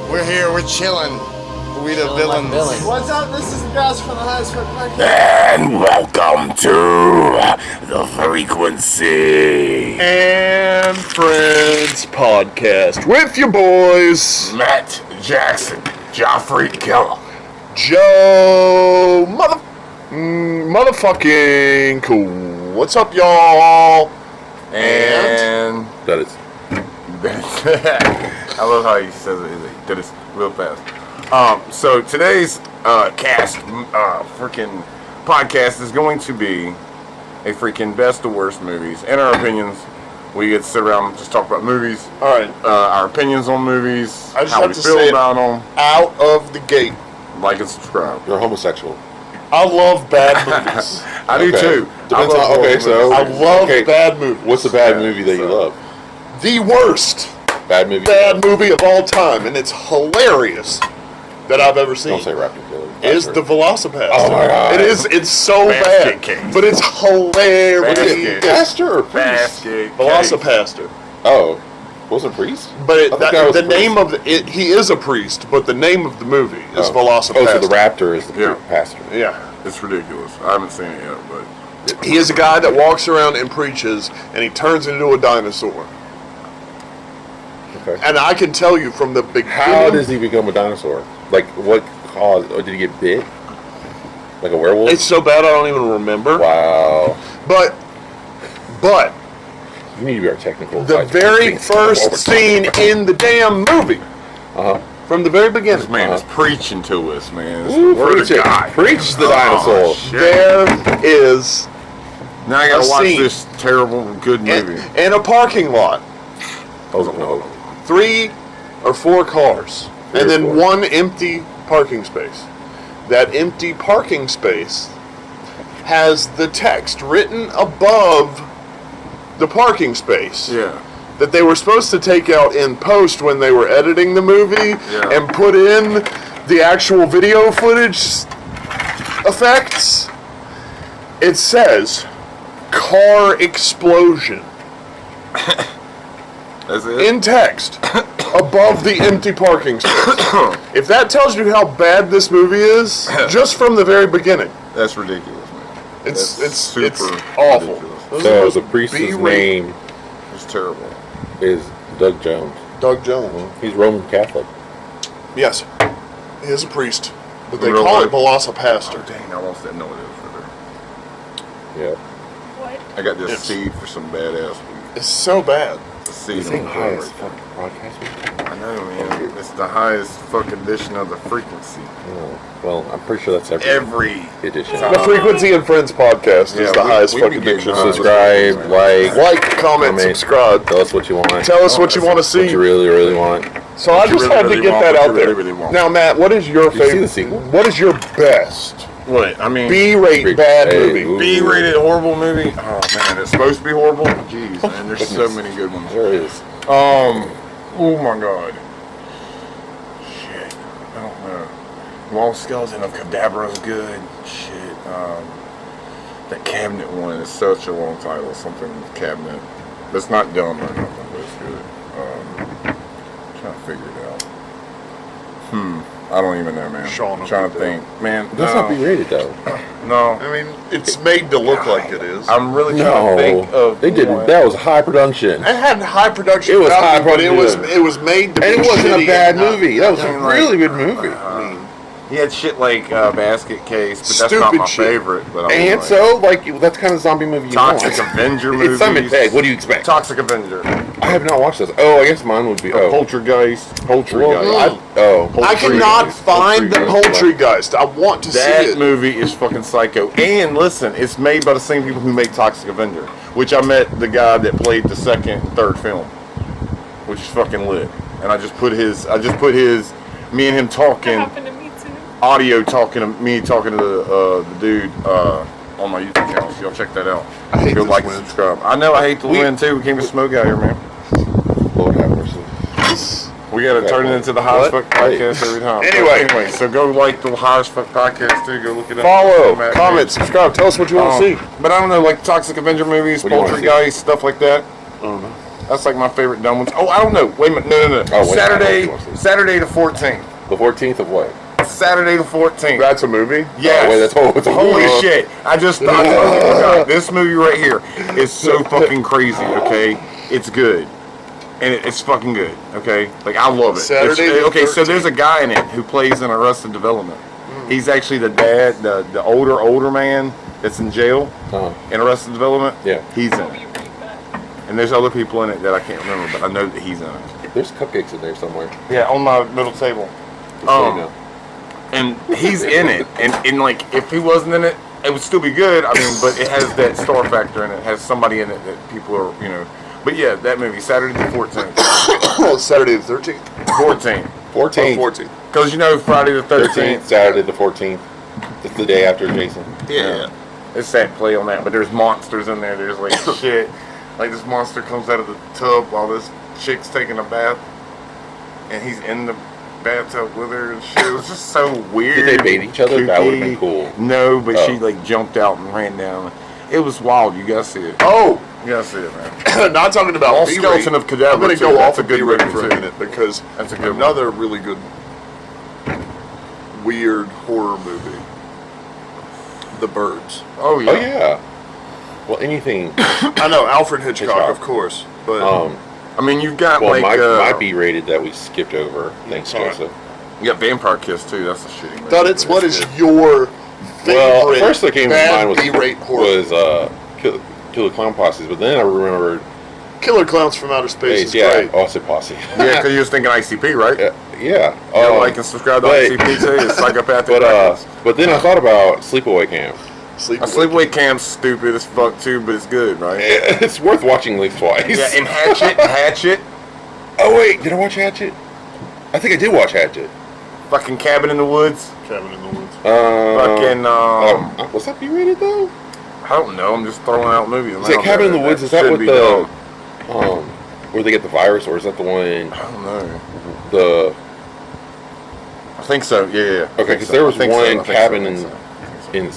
We're here, we're chilling. We the villains. What's up? This is the guys from the Highest Foot Podcast. And welcome to the Freakquency and Friends Podcast with your boys, Matt Jackson, Joffrey Keller, Joe motherfucking cool. What's up, y'all? and That is. I love how he says it. That is real fast. So today's freaking podcast is going to be a freaking best to worst movies. In our opinions, we get to sit around and just talk about movies. All right. Our opinions on movies. I just how have we to feel say about them. Out of the gate, Like and subscribe. You're homosexual. I love bad movies. I do too. Depends on, okay, so I love bad movies. What's the bad movie that you love? The worst Bad movie. bad movie of all time, and it's hilarious that I've ever seen. Don't say Raptor Killer. Is the Velocipaster. Oh my God. It's so Basket bad, case. but it's hilarious. Basket. Pastor or priest? Basket. Velocipaster. Oh, wasn't priest? But I thought that was the a priest. name of he is a priest, but the name of the movie is Velocipaster. Oh, so the raptor is the Yeah. pastor. Yeah. It's ridiculous. I haven't seen it yet, but He is a guy that walks around and preaches, and he turns into a dinosaur. Okay. And I can tell you from the beginning. How does he become a dinosaur? Like, what caused? Or did he get bit? Like a werewolf? It's so bad I don't even remember. Wow. But You need to be our technical the advisor. very first scene in the damn movie, from the very this beginning, man is preaching to us, man. It's Ooh, the word preach of it. God. Preach the Oh, dinosaur. shit. there is Now I gotta a watch scene. this terrible good movie. in a parking lot, Oh, no. 3 or 4 cars, and or then 4. one empty parking space. That empty parking space has the text written above the parking space Yeah. that they were supposed to take out in post when they were editing the movie Yeah. and put in the actual video footage effects. It says car explosion That's it. in text above the empty parking space. If that tells you how bad this movie is, just from the very beginning, That's ridiculous, man. it's That's it's super awful. ridiculous. Those are So those the priest's B-rate- name It's terrible. is Doug Jones. Doug Jones. He's Roman Catholic. Yes, he is a priest, but they Real call life? it Velocipaster. Dang, I almost didn't know what it is for there. Yeah. I got this Yes. seed for some badass weed. It's so bad. The seed This on ain't the high floor. as fucking broadcast. I know, man. It's the highest fucking edition of the frequency. Oh, well, I'm pretty sure that's Every edition. The Freakquency and Friends Podcast is the highest fucking get diction. Subscribe, like, comment, subscribe. tell us what you want. Tell us what you want to What you see. really, really want. So I just really, had to really get want, that what out you there. really, really want. Now, Matt, what is your Did you see favorite? the sequel? What is your best What? I mean, B-rate bad Hey, movie? ooh. B-rated horrible movie. Oh man, it's supposed to be horrible. Jeez, man, there's so many good ones. There is. Oh my god. Shit, I don't know. Lost Skeleton of Cadabra is good. Shit, that cabinet one is such a long title. Something cabinet. It's not dumb or nothing, but it's good. Trying to figure it out. I don't even know, man. Sean, I'm trying to think, man. That's not B-rated though. No. I mean, it's made to look like it is. I'm really trying to think of. they did. one. That was high production. It had high production. It was value, high but production. it was made to And be it wasn't shitty a bad and not- movie. That was a I mean, like, really good movie. He had shit like Basket Case, but that's not Stupid my shit. favorite. But I And was so, like, that's kind of zombie movie you Toxic want. Avenger movies. It's Simon Pegg. What do you expect? Toxic Avenger. I have not watched this. Oh, I guess mine would be. Oh, Poltergeist. Well, I cannot find the Poultrygeist. I want to see That it. movie is fucking psycho. And listen, it's made by the same people who make Toxic Avenger, which I met the guy that played the second and third film, which is fucking lit. And I just put his, me and him talking. That happened to me too. Audio talking to me talking to the dude on my YouTube channel. So y'all check that out. I hate Go this like and wind. subscribe. I know I hate the wind too. We came to smoke out here, man. Lord have mercy. We gotta turn it into the Highest Fuck Podcast every time. Anyway. So go like the Highest Fuck Podcast too. Go look it up. Follow, Matt comment, Gates. subscribe. Tell us what you want to see. But I don't know, like Toxic Avenger movies, What do you wanna Poltergeist, stuff like that. I don't know. That's like my favorite dumb ones. Oh, I don't know. Wait a minute. No. Oh, wait, Saturday I know what you want to say. Saturday the 14th. The 14th of what? Saturday the 14th. That's a movie? Yes. Oh, wait, that's Holy shit. I just thought, this movie right here is so fucking crazy, okay? It's good. And it's fucking good, okay? Like, I love it. Saturday the okay, so 13th. there's a guy in it who plays in Arrested Development. He's actually the dad, the older man that's in jail in Arrested Development. Yeah. He's in it. And there's other people in it that I can't remember, but I know that he's in it. There's cupcakes in there somewhere. Yeah, on my middle table. Just so you know. And he's in it, and like if he wasn't in it, it would still be good. I mean, but it has that star factor in it. It has somebody in it that people are, you know. But yeah, that movie, Saturday the 14th. Oh, Saturday the 13th? 14th. 14th. 14th. Because you know Friday the 13th. Saturday the 14th. It's the day after Jason. Yeah. It's that play on that, but there's monsters in there. There's like shit. Like this monster comes out of the tub while this chick's taking a bath, and he's in the bathtub with her and shit. It was just so weird. Did they bait each other? That would've been kooky. cool. No, but she like jumped out and ran down. It was wild. You gotta see it. Oh! You gotta see it, man. Not talking about All B-rate. Skeleton of Cadaver, I'm going to too. go That's off a good B-rate movie, for a too. minute because That's a good one. another really good weird horror movie. The Birds. Oh yeah. Oh yeah. Well, anything. I know, Alfred Hitchcock, Hitchcock. of course. But I mean, you've got Well, like my B-rated that we skipped over. Thanks, Alright. Joseph. you got Vampire Kiss too. That's a shitty movie. Dunnits, what It's is good. your favorite Well, first that came to bad mind B-rate horror? was Killer Clown Posse, but then I remembered. Killer Clowns from Outer Space is Yeah, great. also Posse. Yeah, because you was thinking ICP, right? Yeah. You like and subscribe to ICP too. It's Psychopathic Records. But then I thought about Sleepaway Camp. Sleepaway Camp's stupid as fuck too, but it's good, right? It's worth watching at least twice. Yeah, and Hatchet, Oh wait, did I watch Hatchet? I think I did watch Hatchet. fucking Cabin in the Woods, Cabin in the Woods. fucking was that B-rated though? I don't know. I'm just throwing out movies. Is that Cabin in the Woods? Is that should what be the dumb. where they get the virus, or is that the one? I don't know. The I think so. Yeah. okay, because there was one cabin in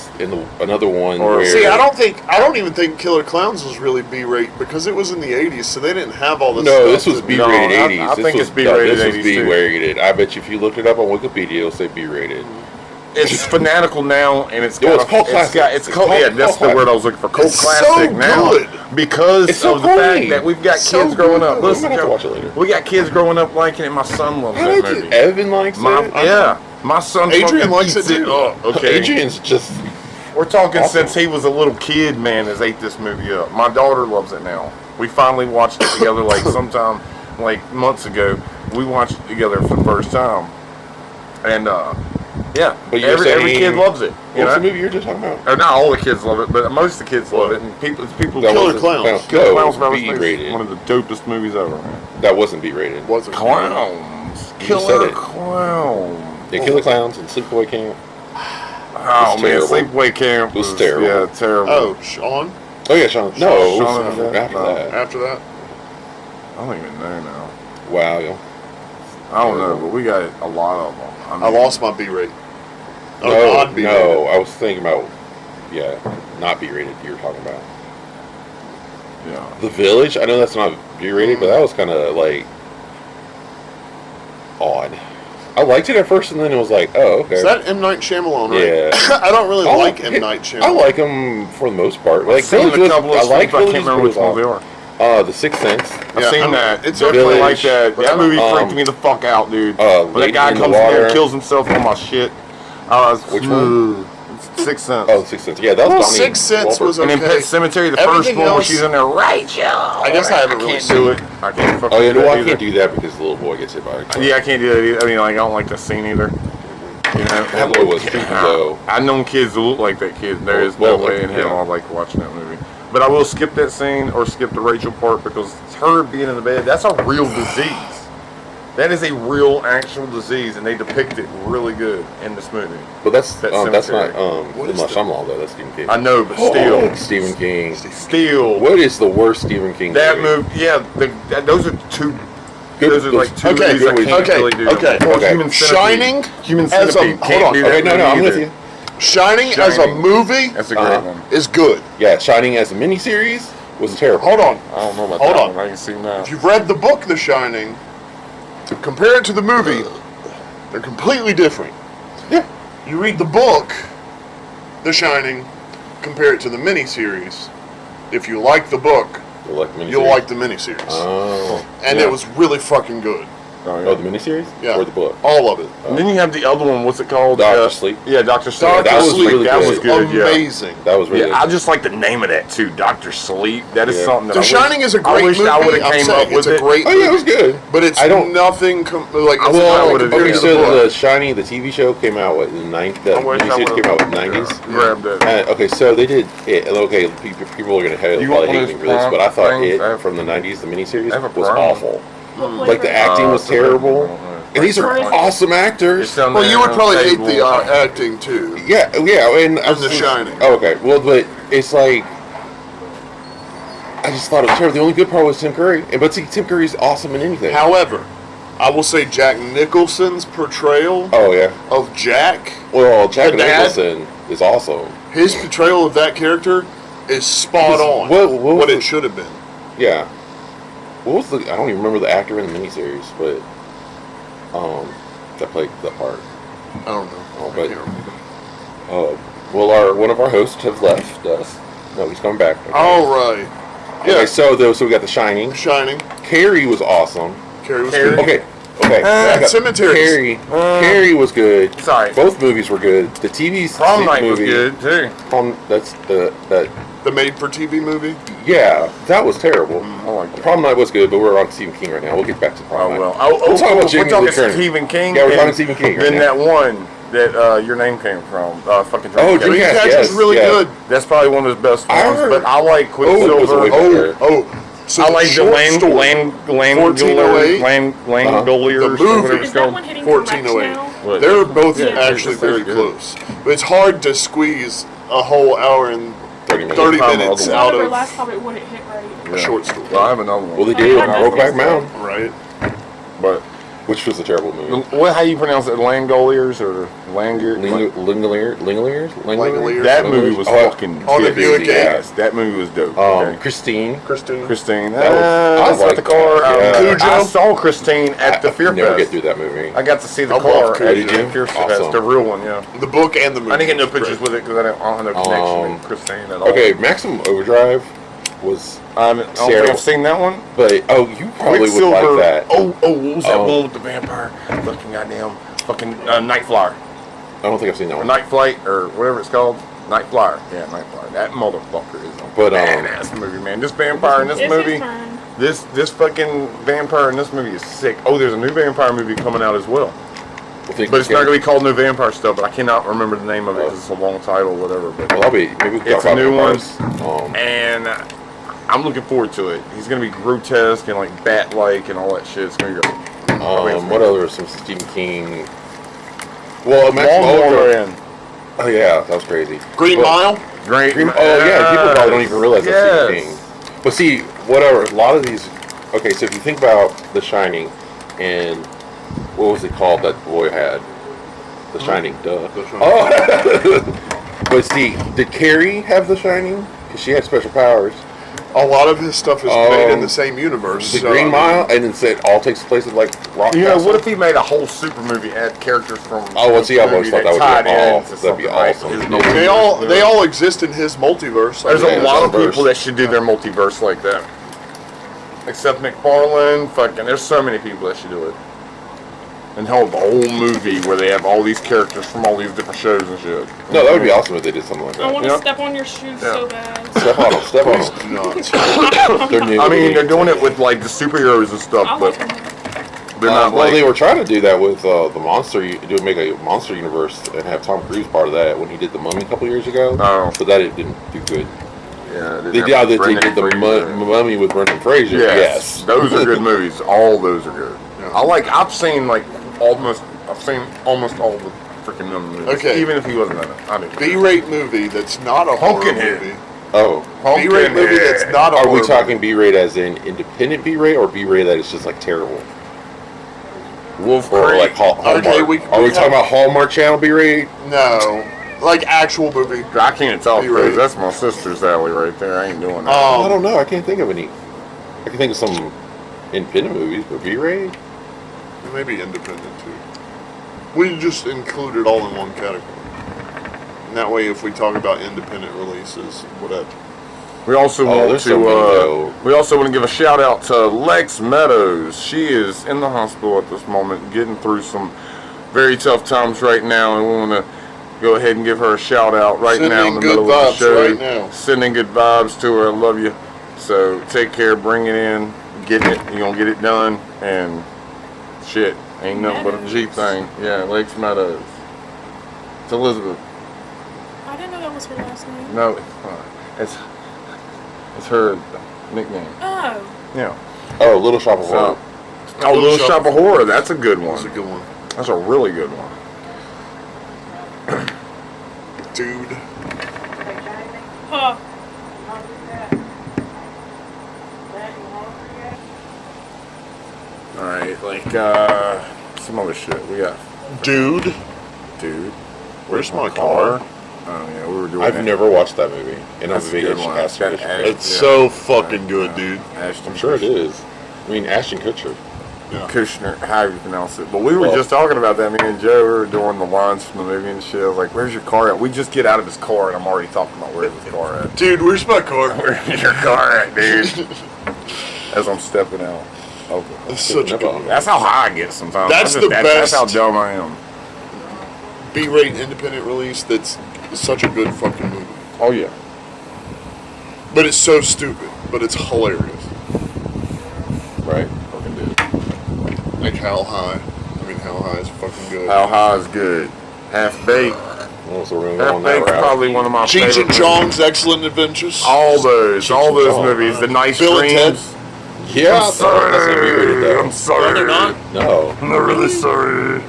another one Or- where See, I don't even think Killer Clowns was really B-rate because it was in the 80s, so they didn't have all this stuff. No, this was that- B-rated No, I 80s. think it's B-rated This was 80s too. B-rated. I bet you if you looked it up on Wikipedia, it'll say B-rated. It's fanatical now, and it's Well, got it's cult classic. It's cult. Yeah, that's the word I was looking for. Cult It's classic so now good. because It's so of the corny. fact that we've got So kids growing up. good. Listen, I'm gonna have to Joe, watch it later. we got kids growing up liking it. My son loves I that like movie. it. Evan likes it. Yeah, my son. Adrian fucking likes eats it too. Oh, okay. Adrian's just We're talking awesome. since he was a little kid, man, has ate this movie up. My daughter loves it now. We finally watched it together, like sometime, like months ago. We watched it together for the first time, and yeah, But you're every saying- kid loves it. You What's know? the movie you were just talking about? Or not all the kids love it, but most of the kids love it. And people, That Killer wasn't- Clowns. Killer No, Clowns from Outer Space, B-rated. one of the dopest movies ever. Man. That wasn't B-rated. wasn't Clowns, You said Killer it. Clowns. Yeah, Killer Clowns and Sleepaway Camp. Oh man, terrible. Sleepaway Camp It was terrible. Yeah, terrible. Oh, Sean? Oh yeah, Sean. No, it was Shaun of the Dead? after No. that. After that? I don't even know now. Wow. Yeah. I don't know, but we got a lot of them. I lost my B-rate. Oh, No, non-B-rated. no, I was thinking about not B-rated. You were talking about Yeah. The Village. I know that's not B-rated, but that was kind of like odd. I liked it at first, and then it was like, oh, okay. Is that M. Night Shyamalan, right? Yeah. I don't really I like M. Night Shyamalan. I like him for the most part. Like I've seen Village a was, couple of I like stuff, I can't Village, remember but which ones they are. The Sixth Sense. I've Yeah, seen that. it's Definitely okay. like that. But That movie um, freaked me the fuck out, dude. When that Lady guy in the comes in there Water. and kills himself on my shit. Which one? Sixth Sense. Oh, Sixth Sense. Yeah, that was Well, Donnie Sixth Sense Wahlberg. was And then okay. Pet Cemetery, the Everything first one where else- she's in there, Rachel. I guess I haven't really can't seen do it. it. I can't fucking Oh yeah, do no, that I either. can't do that because the little boy gets hit by a car. Yeah, I can't do that either. I mean, like, I don't like that scene either. You know, That boy was creepy though. I've known kids that look like that kid. There is Well, no way in yeah. hell I'd like watching that movie. But I will skip that scene or skip the Rachel part because her being in the bed, that's a real disease. That is a real, actual disease, and they depict it really good in this movie. But that's That not cemetery. What is Shyamalan though. That's Stephen King. I know, but still, Stephen King. still, What is the worst Stephen King? that movie? movie, yeah, those are two. Good- Those are like two Okay, movies I can't okay, really do. okay. Or Okay. Human Centipede. Shining Human as a- Centipede. hold Can't on. do that Okay, no, movie I'm with either. you. Shining as a Shining. movie That's a great one. is good. Yeah, Shining as a miniseries. was terrible. Hold on. I don't know about Hold that on. one. I ain't seen that. If you've read the book The Shining, compare it to the movie, they're completely different. Yeah. You read the book The Shining, compare it to the miniseries. If you like the book, you'll like the miniseries. Oh. And it was really fucking good. Oh, the miniseries? Yeah. Or the book? All of it. And then you have the other one. What's it called? Dr. Sleep. Yeah, Dr. Sleep. Dr. that was Sleep, really that good. was good. Amazing. That was really Yeah, I good. just like the name of that too, Dr. Sleep. That is Yeah. something that The Shining is a great I wish movie. I would have I'm came saying up with it's a it. great Oh, yeah, it was good. But it's I don't- nothing it's Well, not would've- compared Okay, to so the book. The Shining, the TV show came out, what, in the 90s? The I wish I miniseries would've came out in the 90s? grabbed it. Okay, so they did it. Okay, people are going to You want probably one hate of me those for this, but I prompt thought things? it from the 90s, the miniseries, I have a was prompt. awful. Like the acting was terrible. And these are awesome actors. Well, you would probably hate the acting too. Yeah, and The Shining. Oh, okay, well, but it's like I just thought it was terrible. The only good part was Tim Curry, but see, Tim Curry's awesome in anything. However, I will say Jack Nicholson's portrayal Oh yeah. of Jack, Well, Jack The dad? Nicholson is awesome. his portrayal of that character is spot on. What was what the- it should have been. Yeah. What was the? I don't even remember the actor in the miniseries, but that played that part. I don't know. Oh, I but- can't remember. Well, one of our hosts have left us. No, he's coming back. Okay. All right. Yeah. Okay, so we got The Shining. Shining. Carrie was awesome. Carrie was Carrie. good. Okay. Okay. And Cemeteries. Carrie was good. Sorry. Both movies were good. The TV Prom Night was movie. good too. That's that. The made-for-TV movie. Yeah, that was terrible. I like that. Prom Night was good, but we're on Stephen King right now. We'll get back to Prom Oh Night. well. We'll talk about we're Jamie talking Lee Curtis. Stephen King. Yeah, we're and talking Stephen King right Then now. that one that your name came from, fucking. Oh, Dreamcatcher. Dreamcatcher. Dreamcatcher's yes, really yeah. good. That's probably one of his best I ones. heard- But I like it was Quicksilver. way better. So I the like the short Land story, Land 1408. Langoliers, The movie. whatever it's Is that called. one hitting 1408. now? What? They're both Yeah, actually it's very good. close. But it's hard to squeeze a whole hour and 30 minutes. 30 Time minutes other A out lot of our of last topic wouldn't hit right. a short story. Well, I have another one. Well, they did it with Brokeback Mountain, Right? But which was a terrible movie. how you pronounce it? Langoliers or Langoliers? Langoliers. That movie was Oh, fucking on the good. Buick Yes, that movie was dope. okay. Christine. Christine. That was- I That's not liked the car. that, yeah. I saw Christine at the Fear Never get Fest. through that movie. I got to see the I car love at Cujo. the Fear Fest, Awesome. the real one. Yeah. The book and the movie. I didn't get no pictures with it because I don't have no connection with Christine at all. Okay, Maximum Overdrive was, I don't think Sarah. I've seen that one. but you probably would like that. Oh, what was that Oh. one with the vampire? Fucking goddamn, Night Flyer. I don't think I've seen that Or one. Night Flight, or whatever it's called. Night Flyer. Yeah, Night Flyer. That motherfucker is a But, badass movie, man. This vampire in this It's movie, his turn. this fucking vampire in this movie is sick. Oh, there's a new vampire movie coming out as well. But it's not going to be called New Vampire Stuff, but I cannot remember the name of it because it's a long title or whatever. But Well, maybe we can It's talk a about new one. vampires. and I'm looking forward to it. He's going to be grotesque and like bat-like and all that shit. It's going to be great. What other some Stephen King? Well, Maximum Long Overdrive. End. Oh yeah, that was crazy. Green Well, Mile. Great. Oh yeah, people probably don't even realize that's Stephen Yes. King. But see, whatever. A lot of these. Okay, so if you think about The Shining, and what was it called that boy had? The Shining. Duh. The Shining. Oh. But see, did Carrie have The Shining? Because she had special powers. A lot of his stuff is made in the same universe. The so, Green I mean, Mile, and then said all takes place in like Rock You know, Castle. what if he made a whole super movie, add characters from? Oh, well, see, I've always thought that would tied be in awesome. to That'd be something, right? awesome. His Yeah. multiverse. they all exist in his multiverse. There's Yeah, a lot of multiverse. people that should do their multiverse like that. Except McFarlane, fucking, there's so many people that should do it. And hold the whole movie where they have all these characters from all these different shows and shit. No, that would be awesome if they did something like I that. want to Yeah. step on your shoes so bad. Step on them, step on them. Do not. They're new. I mean, they're doing it with like the superheroes and I stuff, like but them. they're not well, like. they were trying to do that with the monster. Make a monster universe and have Tom Cruise part of that when he did the Mummy a couple years ago. Oh. But that it didn't do good. Yeah, They did the Mummy with Brendan Fraser. Yes, those are good movies. All those are good. I've seen almost all the freaking Mummy movies. Okay. Even if he wasn't in it, I mean. B-rate movie that's not a horror Pumpkinhead. movie. Oh, B-rate movie that's not a are horror we talking movie. B-rate as in independent B-rate or B-rate that is just like terrible? Wolf Or Creek. like Hallmark? Okay, we are we talking about Hallmark Channel B-rate? No. Like actual movie. I can't talk B-rated. because that's my sister's alley right there. I ain't doing that. I don't know. I can't think of any. I can think of some independent movies, but B-rated? Maybe independent too. We just include it all in one category. And that way, if we talk about independent releases, whatever. We also there's so many, though. we also want to give a shout out to Lex Meadows. She is in the hospital at this moment, getting through some very tough times right now, and we want to go ahead and give her a shout out right now in the middle of the show. Right now. Sending good vibes to her. I love you. So take care, bring it in, get it. You're gonna get it done, and shit, ain't nothing but a G thing. Yeah, Lex Meadows. It's Elizabeth. I didn't know that was her last name. No, it's her nickname. Oh. Yeah. Oh, Little Shop of Horror. Oh, Little Shop of Horror. That's a good one. That's a good one. That's a really good one. Dude. Huh. All right, like some other shit. We got Dude. Where's my car? Oh yeah, we were doing. I've that. never watched that movie, and That's I'm a a big good one. It's got Ashton. Ashton. It's so fucking good, dude. Ashton I'm sure it is. I mean, Ashton Kutcher. Kushner, how you pronounce it. But we were just talking about that. Me and Joe, we were doing the lines from the movie and shit. I was like, "Where's your car at?" We just get out of his car, and I'm already talking about where's his car at. Dude, where's my car? Where's your car at, dude? As I'm stepping out. Okay. That's such a good one. That's how high I get sometimes. That's I'm just- the That's how best. dumb I am. B-rate independent release that's such a good fucking movie. Oh yeah. But it's so stupid, but it's hilarious. Right. Fucking dude. Like How High. I mean, How High is fucking good. How high is good. Half baked. Well, so we're going Half on that baked's route. probably one of my Cheech favorite and movies. Chong's Excellent Adventures. All those Chong. movies. The Nice Bill and Ted. Dreams. Yeah, I'm sorry. that's a B-rated though. I'm sorry. No, they're not. No. I'm not really sorry.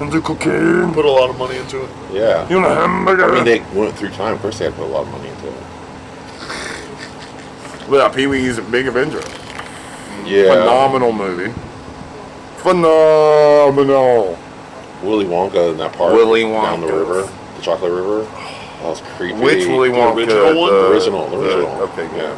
And do cocaine. Put a lot of money into it. Yeah. You want a hamburger? I mean, they went through time. Of course, they had to put a lot of money into it. Without Pee-wee's Big Avenger. Yeah. Phenomenal movie. Phenomenal. Willy Wonka in that part. Willy Down the Wonka. river. The chocolate river. That was creepy. Which Willy Wonka? original one? The original. Okay, good.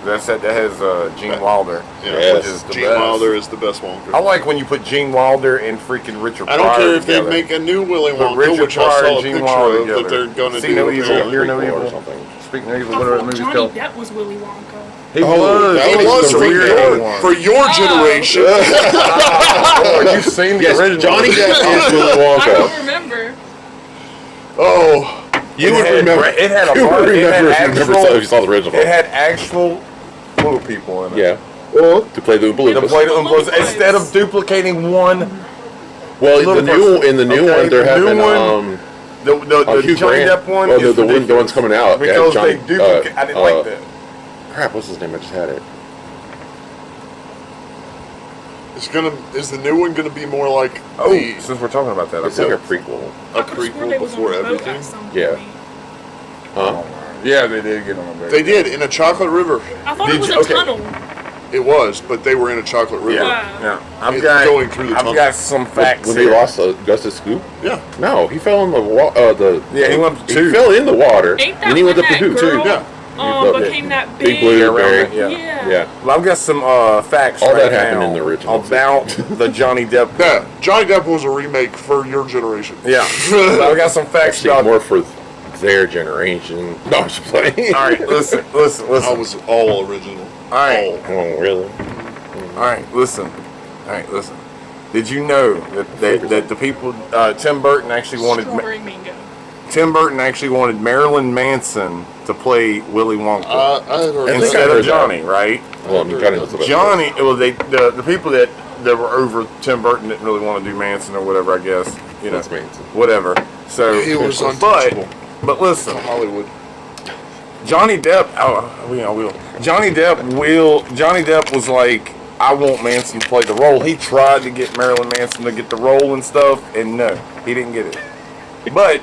That has Gene Wilder. Yeah, Which is the Gene best. Wilder is the best Wonka. I like when you put Gene Wilder and freaking Richard Pryor I don't care if they together. make a new Willy Put Wonka, Richard which I Pryor saw and a Gene picture Wilder of that together. they're going to See do. no apparently. evil, hear no Prequel or evil. something. Speak no evil, I whatever the thought movie's Johnny called. Depp was Willy Wonka. He Oh, was. that It was was the for weird your Oh. generation. Oh, you've seen the Yes, original. Johnny Depp is Willy I Wonka. don't remember. Oh, You It would had- remember. it had a You would part- it had remember if you remember actual- if you saw the original. It had actual little people in it. Yeah. To play the Oompa The Loompas. play instead of duplicating one, Well, little the new person. in the new Okay, one they're the new having one- the Hugh Johnny Grant. Depp one. Oh, is the one ridiculous. coming out. Yeah, because Johnny- they duplicate. I didn't like that. Crap, what's his name? I just had it. is the new one gonna be more like Oh, the since we're talking about that, It's okay. like a prequel. a I could've sworn they prequel was on before the boat everything? at some Yeah. point. Huh? Yeah, they did get on the boat. They did in a chocolate river. I thought Did it was you- a okay. tunnel. It was, but they were in a chocolate river. Yeah, yeah. I've It's got going through the I've tunnel. got some facts When they here. lost Augustus Scoop? Yeah. No, he fell in the water. Yeah, he went up to He two. fell in the water. Ain't that and he went when up to that two too. girl- Yeah. Became that Big big. blue Yeah, around berry. it, yeah. Yeah. Yeah. Well, I've got some facts. All right that happened now in the original. about the Johnny Depp. Yeah, Johnny Depp was a remake for your generation. Yeah, but I've got some facts Actually, about. more for their generation. No, I'm just playing. All right, listen. I was all original. All right. All. Oh, really? All right, listen. Did you know that the people Tim Burton actually wanted Strawberry mango. Marilyn Manson to play Willy Wonka I had heard think instead I of heard that. Johnny, right? Well, I'm kind of Johnny, well, the people that were over Tim Burton didn't really want to do Manson or whatever, I guess. You know, That's Manson. whatever. So He was but untouchable. listen, Hollywood. Johnny Depp. Johnny Depp was like, I want Manson to play the role. He tried to get Marilyn Manson to get the role and stuff, and no, he didn't get it. But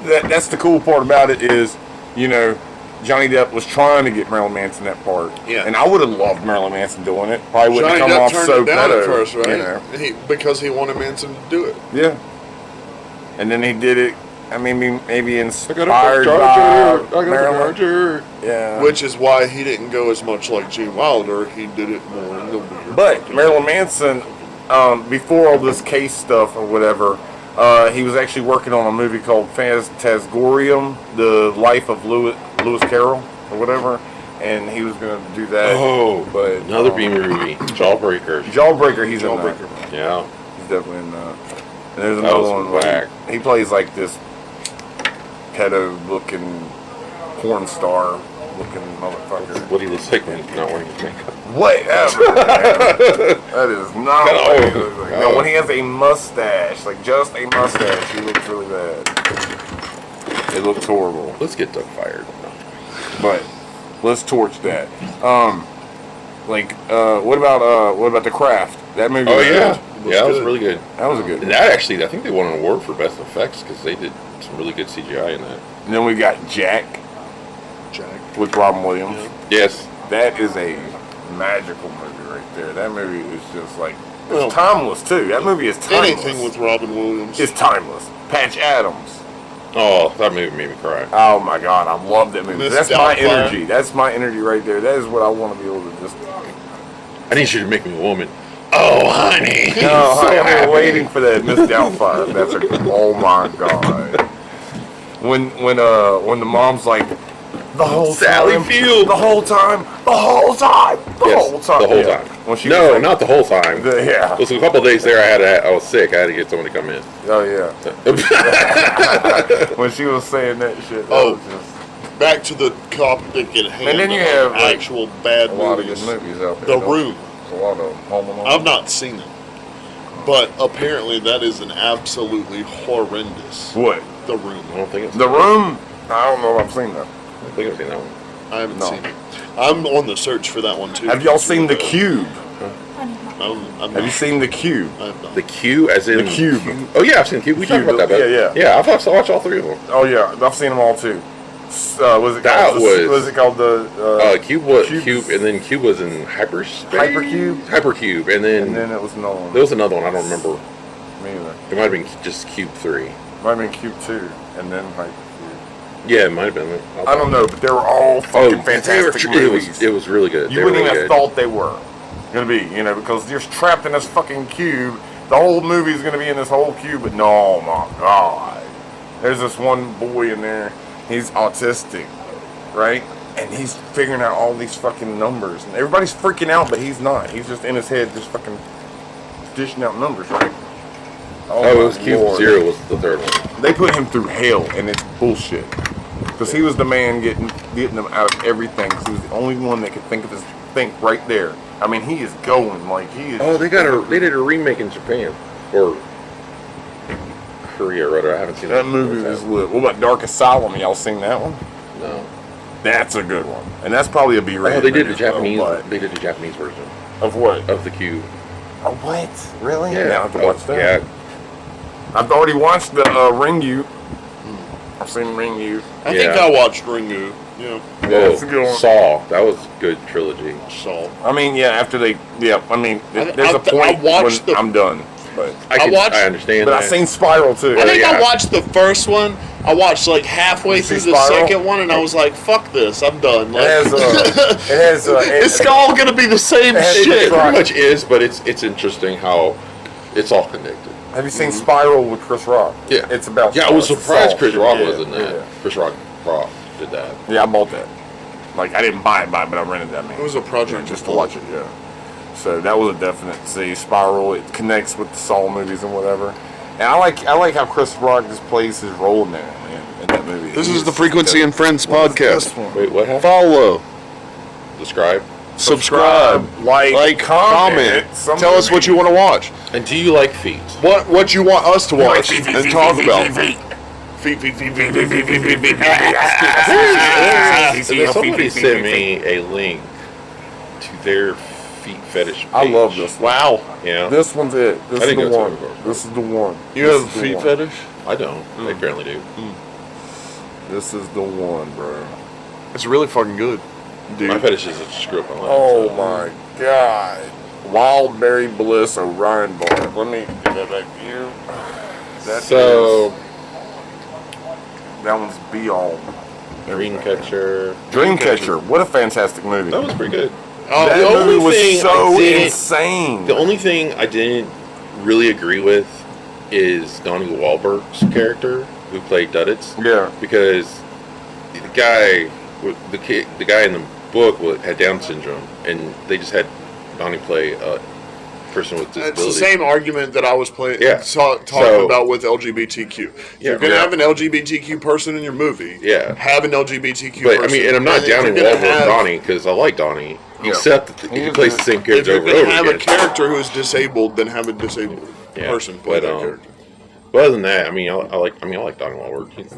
that's the cool part about it is, you know, Johnny Depp was trying to get Marilyn Manson that part. Yeah. And I would have loved Marilyn Manson doing it. Probably wouldn't Johnny have come Depp off turned so it down pedo, at first, right? You know? Because he wanted Manson to do it. Yeah. And then he did it I mean, maybe I inspired got a by charger. Marilyn. Charger. Yeah. Which is why he didn't go as much like Gene Wilder. He did it more in the weird. But fucking- Marilyn Manson, before all this case stuff or whatever, he was actually working on a movie called Phantasmagorium, The Life of Lewis Carroll or whatever, and he was going to do that. Oh, but another B movie, Jawbreaker. Jawbreaker, he's in Jawbreaker. that. Yeah. He's definitely in that. And there's That another was one whack. where he plays like this pedo-looking porn star-looking motherfucker. What he looks like when he's not wearing his makeup. Whatever. That is not what he looks like. No, Oh. when he has a mustache, like just a mustache, he looks really bad. It looks horrible. Let's get Doug fired. But let's torch that. What about The Craft? That movie. Oh was yeah, good. yeah, it was really good. That was a good. And one. that actually, I think they won an award for best effects because they did some really good CGI in that. And then we got Jack Jack. with Robin Williams. Yes. That is a magical movie right there. That movie is just like it's Well, timeless too. That movie is timeless. Anything with Robin Williams. It's timeless. Patch Adams. Oh, that movie made me cry. Oh my God, I love that movie. Miss That's my Doubtfire. energy. That's my energy right there. That is what I want to be able to just. I need you to make me a woman. Oh, honey. No, So I've happy. been waiting for that Miss Doubtfire. That's oh my God. When the mom's like, the whole Sally time, Field. the whole time, the whole time, the Yes, whole time, the whole Yeah. time. When she No, was like, not the whole time. yeah. It was a couple of days there. I was sick. I had to get someone to come in. Oh yeah. When she was saying that shit. That Oh. was just Back to the cop that can handle And then you have, like, actual bad a lot of movies. good movies out there. The Room. There's a lot of them. Home Alone. I've not seen it, but apparently that is an absolutely horrendous. What? The Room. I don't think it's. The Room? I don't know if I've seen that. I don't think I've seen that one. I haven't No. seen it. I'm on the search for that one too. Have y'all seen The Cube? I'm Have you seen The Cube? I have not. The Q, as in The Cube. Oh yeah, I've seen the Cube. We talked Cube, about that. yeah. Yeah, I've watched all three of them. Oh yeah, I've seen them all too. Was it That called? was- Was it called the? Cube was Cube- Cube, and then Cube was in Hyperspace. Hypercube? Hypercube, and And then then it was another one. there was another one. I don't remember. Me either. It might have been just Cube 3. Might have been Cube 2, and then Hypercube. Yeah, it might have been. I don't know, but they were all fucking fantastic movies. It was really good. You They were wouldn't really even have good. thought they were gonna be, because you're trapped in this fucking cube. The whole movie's gonna be in this whole cube, but no, my God. There's this one boy in there. He's autistic, right? And he's figuring out all these fucking numbers, and everybody's freaking out, but he's not. He's just in his head, just fucking dishing out numbers, right? Oh, it my was Cube Lord. 0 was the third one. They put him through hell, and it's bullshit. Because he was the man getting them out of everything. 'Cause he was the only one that could think right there. I mean, he is going like he is. Oh, they did a remake in Japan or Korea, rather. I haven't seen That movie is lit. What about Dark Asylum? Y'all seen that one? No. That's a good one, and that's probably a B-rated. Oh, they did the movie as well, Japanese. but- They did the Japanese version Of what? of the Cube. Oh, what? Really? Yeah, Now I have to watch that. Yeah, I've already watched the Ringu. I've seen Ringu. I think Yeah. I watched Ringu. Yeah. Yeah, it's a good one. Saw. That was a good trilogy. So I mean, yeah. After they, I mean, there's a I point watched when the- I'm done. But I understand. But that. I've seen Spiral too. I think yeah. I watched the first one. I watched like halfway You see through the Spiral? second one, and I was like, "Fuck this, I'm done." Like, It has. it's all gonna be the same it has It shit. Right. pretty much is, but it's interesting how it's all connected. Have you seen Spiral with Chris Rock? Yeah. It's about. Yeah, I was surprised salt. Chris Rock Yeah, was in that. Yeah. Chris Rock did that. Yeah, I bought that. Like I didn't buy it, but I rented that. Man. It was a project just to watch it. Yeah. So that was a definite see. Spiral. It connects with the Saw movies and whatever. And I like how Chris Rock just plays his role in there, man, in that movie. This is the Frequency and Friends podcast. Wait, what happened? Follow, Describe. subscribe, like, comment. Some Tell us what you want to watch. And do you like feet? What you want us to watch Feet, and feet, talk feet, about. feet, Feet, feet, feet, feet, feet, feet, feet, feet, feet. Somebody sent me a link to their feet fetish page. I love this. Wow. Yeah. This one's it. This I is didn't the go to one. it. This is the one. You This have a is the feet one. fetish? I don't. I apparently do. This is the one, bro. It's really fucking good, dude. My fetish is a screw up my life. Oh my God. Wildberry Bliss Orion Bar. Let me give that back to you. That So, That one's be all. Dreamcatcher. Dreamcatcher. What a fantastic movie. That was pretty good. That the only movie was thing so I didn't- insane. The only thing I didn't really agree with is Donnie Wahlberg's character who played Duddits. Yeah. Because the guy in the book had Down syndrome, and they just had Donnie play a person with disability. It's the same argument that I was talking about with LGBTQ. Yeah. You're going to have an LGBTQ person in your movie. Yeah. Have an LGBTQ But person. I mean, and I'm not downing you're gonna Wahlberg have- Donnie because I like Donnie, Yeah. except that he plays the same If character you're over going and to over have a again. character who is disabled, then have a disabled person play that character. But other than that, I like Donnie Wahlberg. He's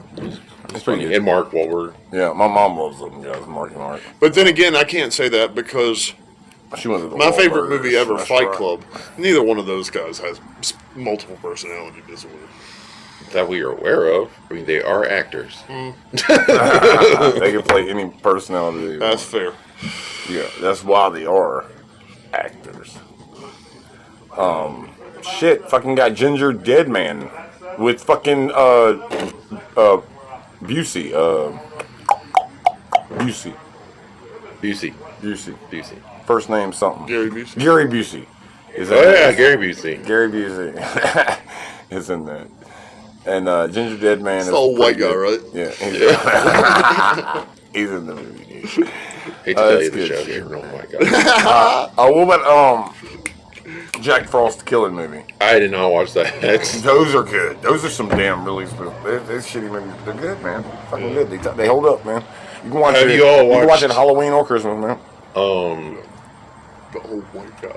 pretty funny. good. And Mark Wahlberg. Yeah, my mom loves them guys, Mark and Mark. But then again, I can't say that because She went to the my favorite Wahlburgers movie ever, Fight restaurant. Club, neither one of those guys has multiple personality disorder. That we are aware of. I mean, they are actors. They can play any personality. That's fair. Yeah, that's why they are actors. Shit, fucking got Ginger Dead Man with fucking Busey. Busey. First name something. Gary Busey. Gary Busey. Is Oh, yeah, Gary Busey. Gary Busey is in that. And Ginger Dead Man is It's the old white pretty guy, good. right? Yeah. He's in the movie. Dude. Hate to tell it's you the good show shit. here. Oh my god. Oh, what about Jack Frost Killing movie? I did not watch that. Those are good. Those are some damn really they're shitty movies. They're good, man. Fucking good. They hold up, man. You can watch Have it. you all You can watch watched- it Halloween or Christmas, man. The old white guy.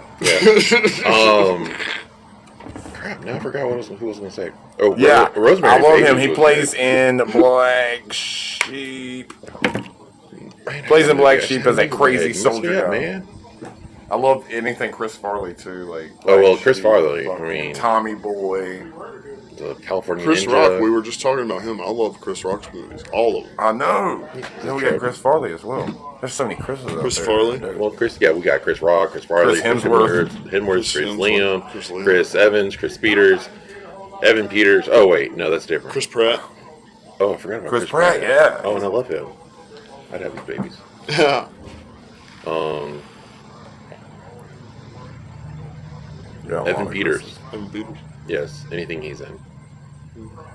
Crap, now I forgot who I was going to say. Oh, Yeah, Rosemary. I love him. Baby He was plays good. in Black Sheep. Man, plays in Black gosh, Sheep I as a remember crazy that. You messed me soldier up, guy. man. I love anything Chris Farley too. Like Oh, well, Black Chris Sheep, Farley, I fucking mean- Tommy Boy. The California Chris Ninja. Rock, we were just talking about him. I love Chris Rock's movies. All of them. I know. Then we got Chris Farley as well. There's so many Chris's out Chris there. Farley? Well, we got Chris Rock, Chris Farley, Chris Hemsworth. Chris Liam, Chris Liam. Chris Evans, Chris Peters, Evan Peters. Oh wait, no, that's different. Chris Pratt. Oh, I forgot about Chris Pratt, yeah. Oh, and I love him. I'd have his babies. Yeah. Yeah, Evan all Peters. Chris's. Evan Peters. Yes, anything he's in.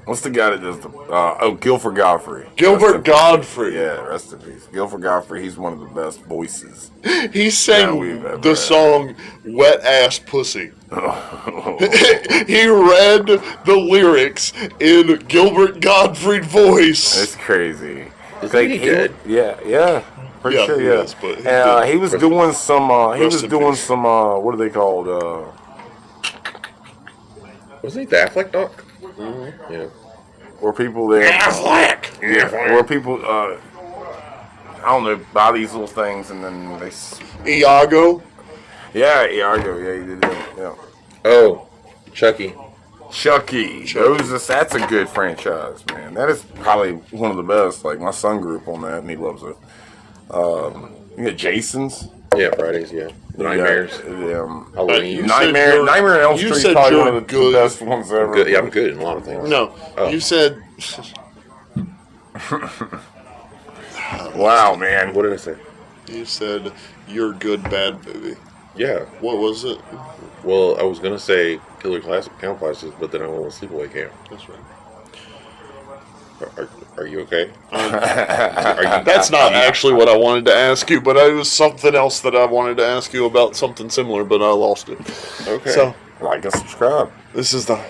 What's the guy that does the? Guilford Godfrey. Gilbert Godfrey. Yeah, rest in peace. Guilford Godfrey. He's one of the best voices. He Yeah, sang we've ever the had. song "Wet Ass Pussy." He read the lyrics in Gilbert Godfrey voice. It's crazy. Is Like, he dead? Yeah. Pretty Yeah, sure, he yeah. is, but he's And, dead. he was doing some. He Rest was in doing peace. some. What are they called? Wasn't he the Affleck doc? Mm-hmm. Yeah. Where people there. Affleck. Yeah. Where people. I don't know. Buy these little things and then they. Iago. Yeah, Iago. Yeah, he did that. Yeah. Oh, Chucky. Chucky. That's a good franchise, man. That is probably one of the best. Like my son grew up on that and he loves it. You got Jason's. Yeah, Fridays. Yeah, the Nightmares. Halloween. You Nightmare. said you're- Nightmare on Elm you Street is said probably you're one of the good. best ones ever. Good. Yeah, I'm good in a lot of things. No, Oh. you said. Wow, man. What did I say? You said you're good bad movie. Yeah. What was it? Well, I was gonna say Killer Clown Classes, but then I went with Sleepaway Camp. That's right. Are you okay? That's not actually what I wanted to ask you, but it was something else that I wanted to ask you about something similar, but I lost it. Okay. So Like and subscribe. this is the.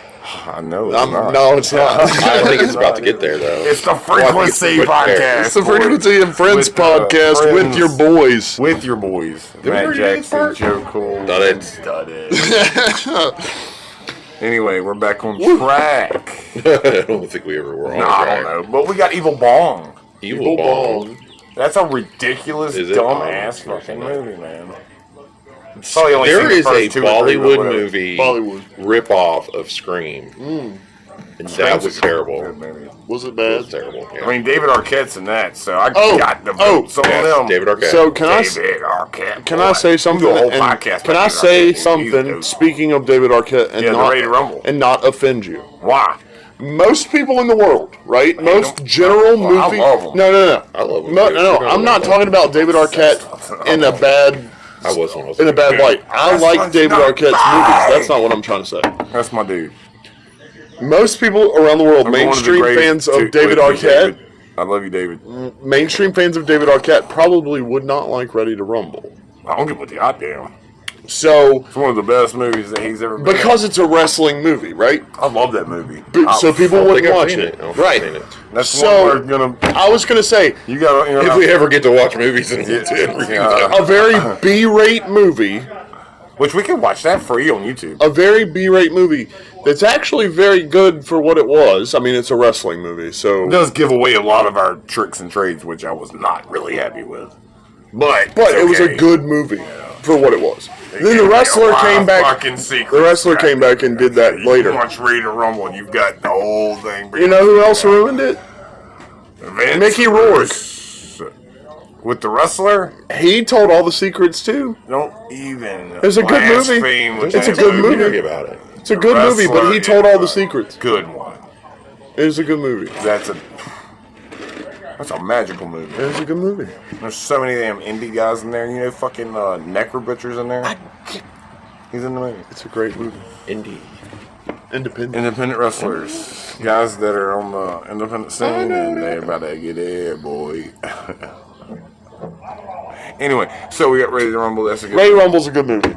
I know. It's I'm, not. no, it's not. I think it's about to get there, though. It's the Frequency Well, I think Podcast. It's the Frequency and Friends With, podcast with friends. your boys. With your boys. we Matt already do this Jackson, part? Joe Cole. Duddits. Anyway, we're back on track. I don't think we ever were on No, I track. don't know. But we got Evil Bong. Evil Bong. That's a ridiculous, Is it? dumb-ass Oh, fucking no. movie, man. Probably only There seen the is a first 2 or 3, but Bollywood whatever. movie Bollywood. rip-off of Scream. And that was terrible. Good movie. Was it It bad? was terrible. Yeah. I mean, David Arquette's in that, so I Oh, got to oh, vote some of Yes, them. David Arquette. So can I David Arquette. can I say something? Do a whole and- podcast can about I David say Arquette. He's something? dope. Speaking of David Arquette, and Yeah, the not Ready to Rumble. and not offend you. Why? most people in the world, right? Most general movie. I love 'em. No. I love him. No. I'm not talking about David Arquette in a bad light. I like David Arquette's movies. That's not what I'm trying to say. That's my dude. Most people around the world, mainstream fans of David Arquette, I love you, David. mainstream fans of David Arquette probably would not like Ready to Rumble. I don't give a goddamn. So, It's one of the best movies that he's ever been because it's a wrestling movie, right? in. I love that movie. So people wouldn't watch it. Right. That's So, one we're gonna. I was going to say, You gotta. You know, If we ever get to watch movies and review them. a very B-rate movie, which we can watch that free on YouTube. a very B-rate movie that's actually very good for what it was. I mean, it's a wrestling movie, so... It does give away a lot of our tricks and trades, which I was not really happy with. But it was a good movie for what it was. Then the wrestler came back. The wrestler came back and did that later. You watch Ready to Rumble, and you've got the whole thing. You know who else ruined it? Vince Mickey Rourke. With the wrestler, He told all the secrets too. don't even. It's a good movie. blaspheme with It's a that good Movie movie. about it. It's a good movie, but he told all the secrets. Good one. It is a good movie. That's a magical movie. It is a good movie. There's so many damn indie guys in there. You know, fucking Necro Butcher's in there. He's in the movie. It's a great movie. Indie. Independent. Independent wrestlers, guys that are on the independent scene, and they're about to get there, boy. Anyway, so we got Ready to Rumble. That's a good. Ready Rumble's a good movie.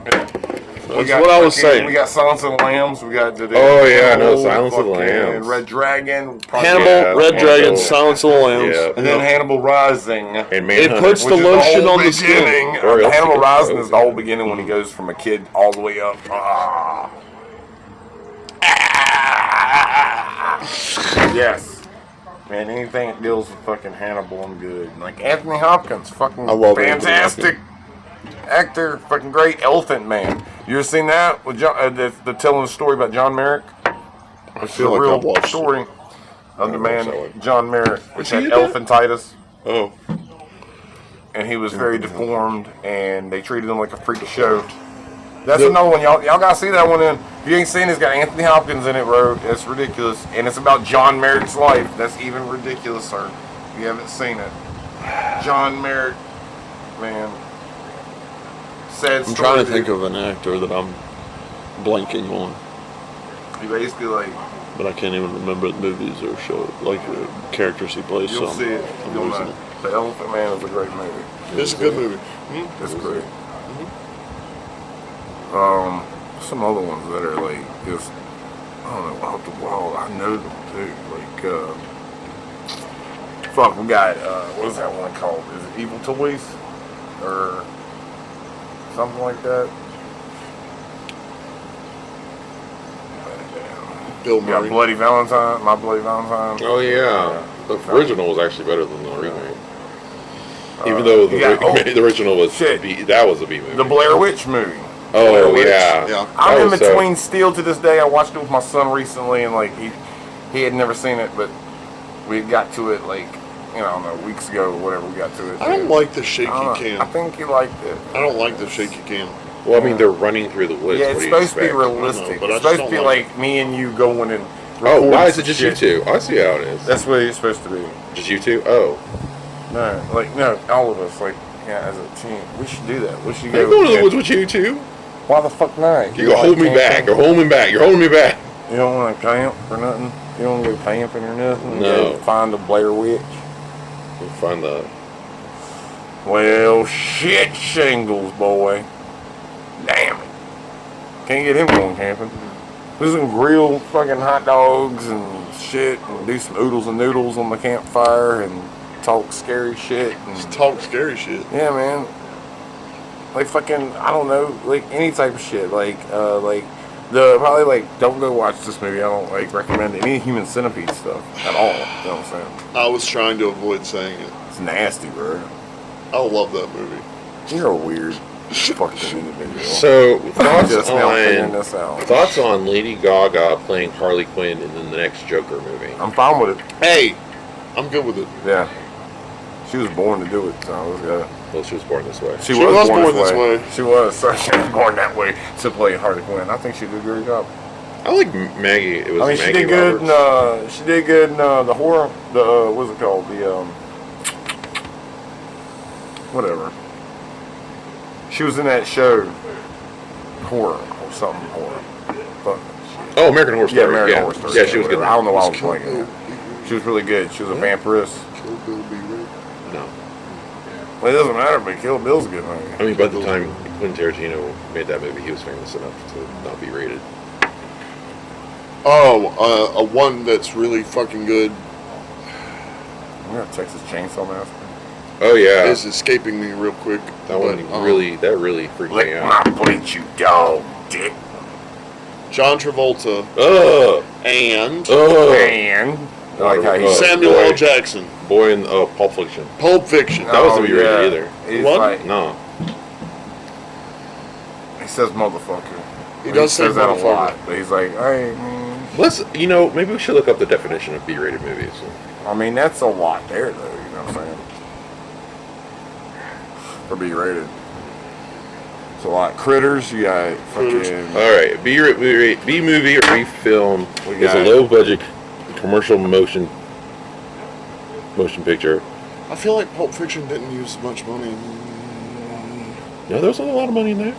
That's what I was saying. We got Silence of the Lambs. We got the. Oh, yeah, I know, Silence of the Lambs. Red Dragon. Hannibal, Red Dragon, Silence of the Lambs. Yeah. And then Hannibal Rising. And It Manhunt. puts the Which is lotion whole on the skin. beginning. Or else Hannibal you could Rising go. is the whole beginning when he goes from a kid all the way up. Yes. Man, anything that deals with fucking Hannibal, I'm good. Like Anthony Hopkins, fucking I love Anthony fantastic actor, fucking great. Elephant Man. You ever seen that with John? The telling the story about John Merrick. I feel The like real I've watched it. story of the man so. John Merrick, which he had in that? elephantitis. Oh. And he was very deformed, and they treated him like a freak show. That's another one, y'all gotta see that one. In if you ain't seen it, it's got Anthony Hopkins in it, bro. It's ridiculous, and it's about John Merrick's life. That's even ridiculous, sir. If you haven't seen it, John Merrick, man. Sad I'm story. trying to dude. think of an actor that I'm blanking on, He basically like but I can't even remember the movies or show characters he plays. you'll so see it. I'm You'll losing know. it. The Elephant Man is a great movie. It's a good movie. It's great. Some other ones that are like just I don't know out the wall. I know them too. Like fuck, we got what is that one called? Is it Evil Toys or something like that? Bill We got Murray. Bloody Valentine. My Bloody Valentine. Oh, yeah. The original was actually better than the remake. Even though the, the original was that was a B movie. The Blair Witch movie. Oh, Blair Witch. Yeah. I'm in That was between still to this day. I watched it with my son recently, and like he had never seen it, but we got to it like I don't know, weeks ago or whatever. We got to it. I don't like the shaky I cam. think he liked it. I don't like the shaky cam. Well, I mean, they're running through the woods. Yeah, What it's do you supposed to be expect? realistic. but I It's just supposed to be don't like me and you going and. Oh, why recording is it just some you shit. two? I see how it is. That's what it's supposed to be. Just you two? Oh. No, all of us, like, yeah, as a team. We should do that. We should I'm go. going to the woods with you two. Why the fuck not? You go hold me back. You're holding me back. You're holding me back. You don't want to camp or nothing? You don't want to go camping or nothing? No. Go find a Blair Witch? We'll find the... Well, shit shingles, boy. Damn it. Can't get him going camping. We can grill fucking hot dogs and shit and do some oodles and noodles on the campfire and talk scary shit. Just And, talk scary shit. yeah, man. Like fucking, I don't know, like any type of shit. Like probably like, don't go watch this movie. I don't like recommend any Human Centipede stuff at all. You know what I'm saying? I was trying to avoid saying it. It's nasty, bro. I love that movie. You're a weird fucking individual. So, Just now figuring this out. thoughts on Lady Gaga playing Harley Quinn in the next Joker movie? I'm fine with it. Hey, I'm good with it. Yeah. She was born to do it, so it was good. Well, she was born this way. She was born this way. She was. So she was born that way to play Harley Quinn. I think she did a great job. I like Maggie. It was I mean, Maggie she did good. Roberts. She did good in the horror. The what's it called? The whatever. She was in that show, horror or something horror. Fuck. Oh, American Horror Story. Yeah, American Horror Story. Yeah, she was good. I don't know why I was playing it. She was really good. She was a vampiress. Kill Bill be real. No. Well, it doesn't matter, but Kill Bill's a good movie. I mean, by the time Quentin Tarantino made that movie, he was famous enough to not be rated. Oh, a one that's really fucking good Remember Texas Chainsaw Massacre? Oh yeah, is escaping me real quick. that one really freaked me Lick out. my plate, you dog, dick. John Travolta Oh, and And I like how he Samuel boy. L. Jackson. boy in Pulp Fiction. Pulp Fiction. That wasn't be rated either. He's What? like, No. he says motherfucker. He does say says that a motherfucker. lot, but he's like, hey, Let's, maybe we should look up the definition of B-rated movies. I mean, that's a lot there, though. You know what I'm saying? For B rated, it's a lot. Critters, you got fucking. All right, B movie or B film We is a got- low budget commercial motion picture. I feel like Pulp Fiction didn't use much money. No, there was a lot of money in there.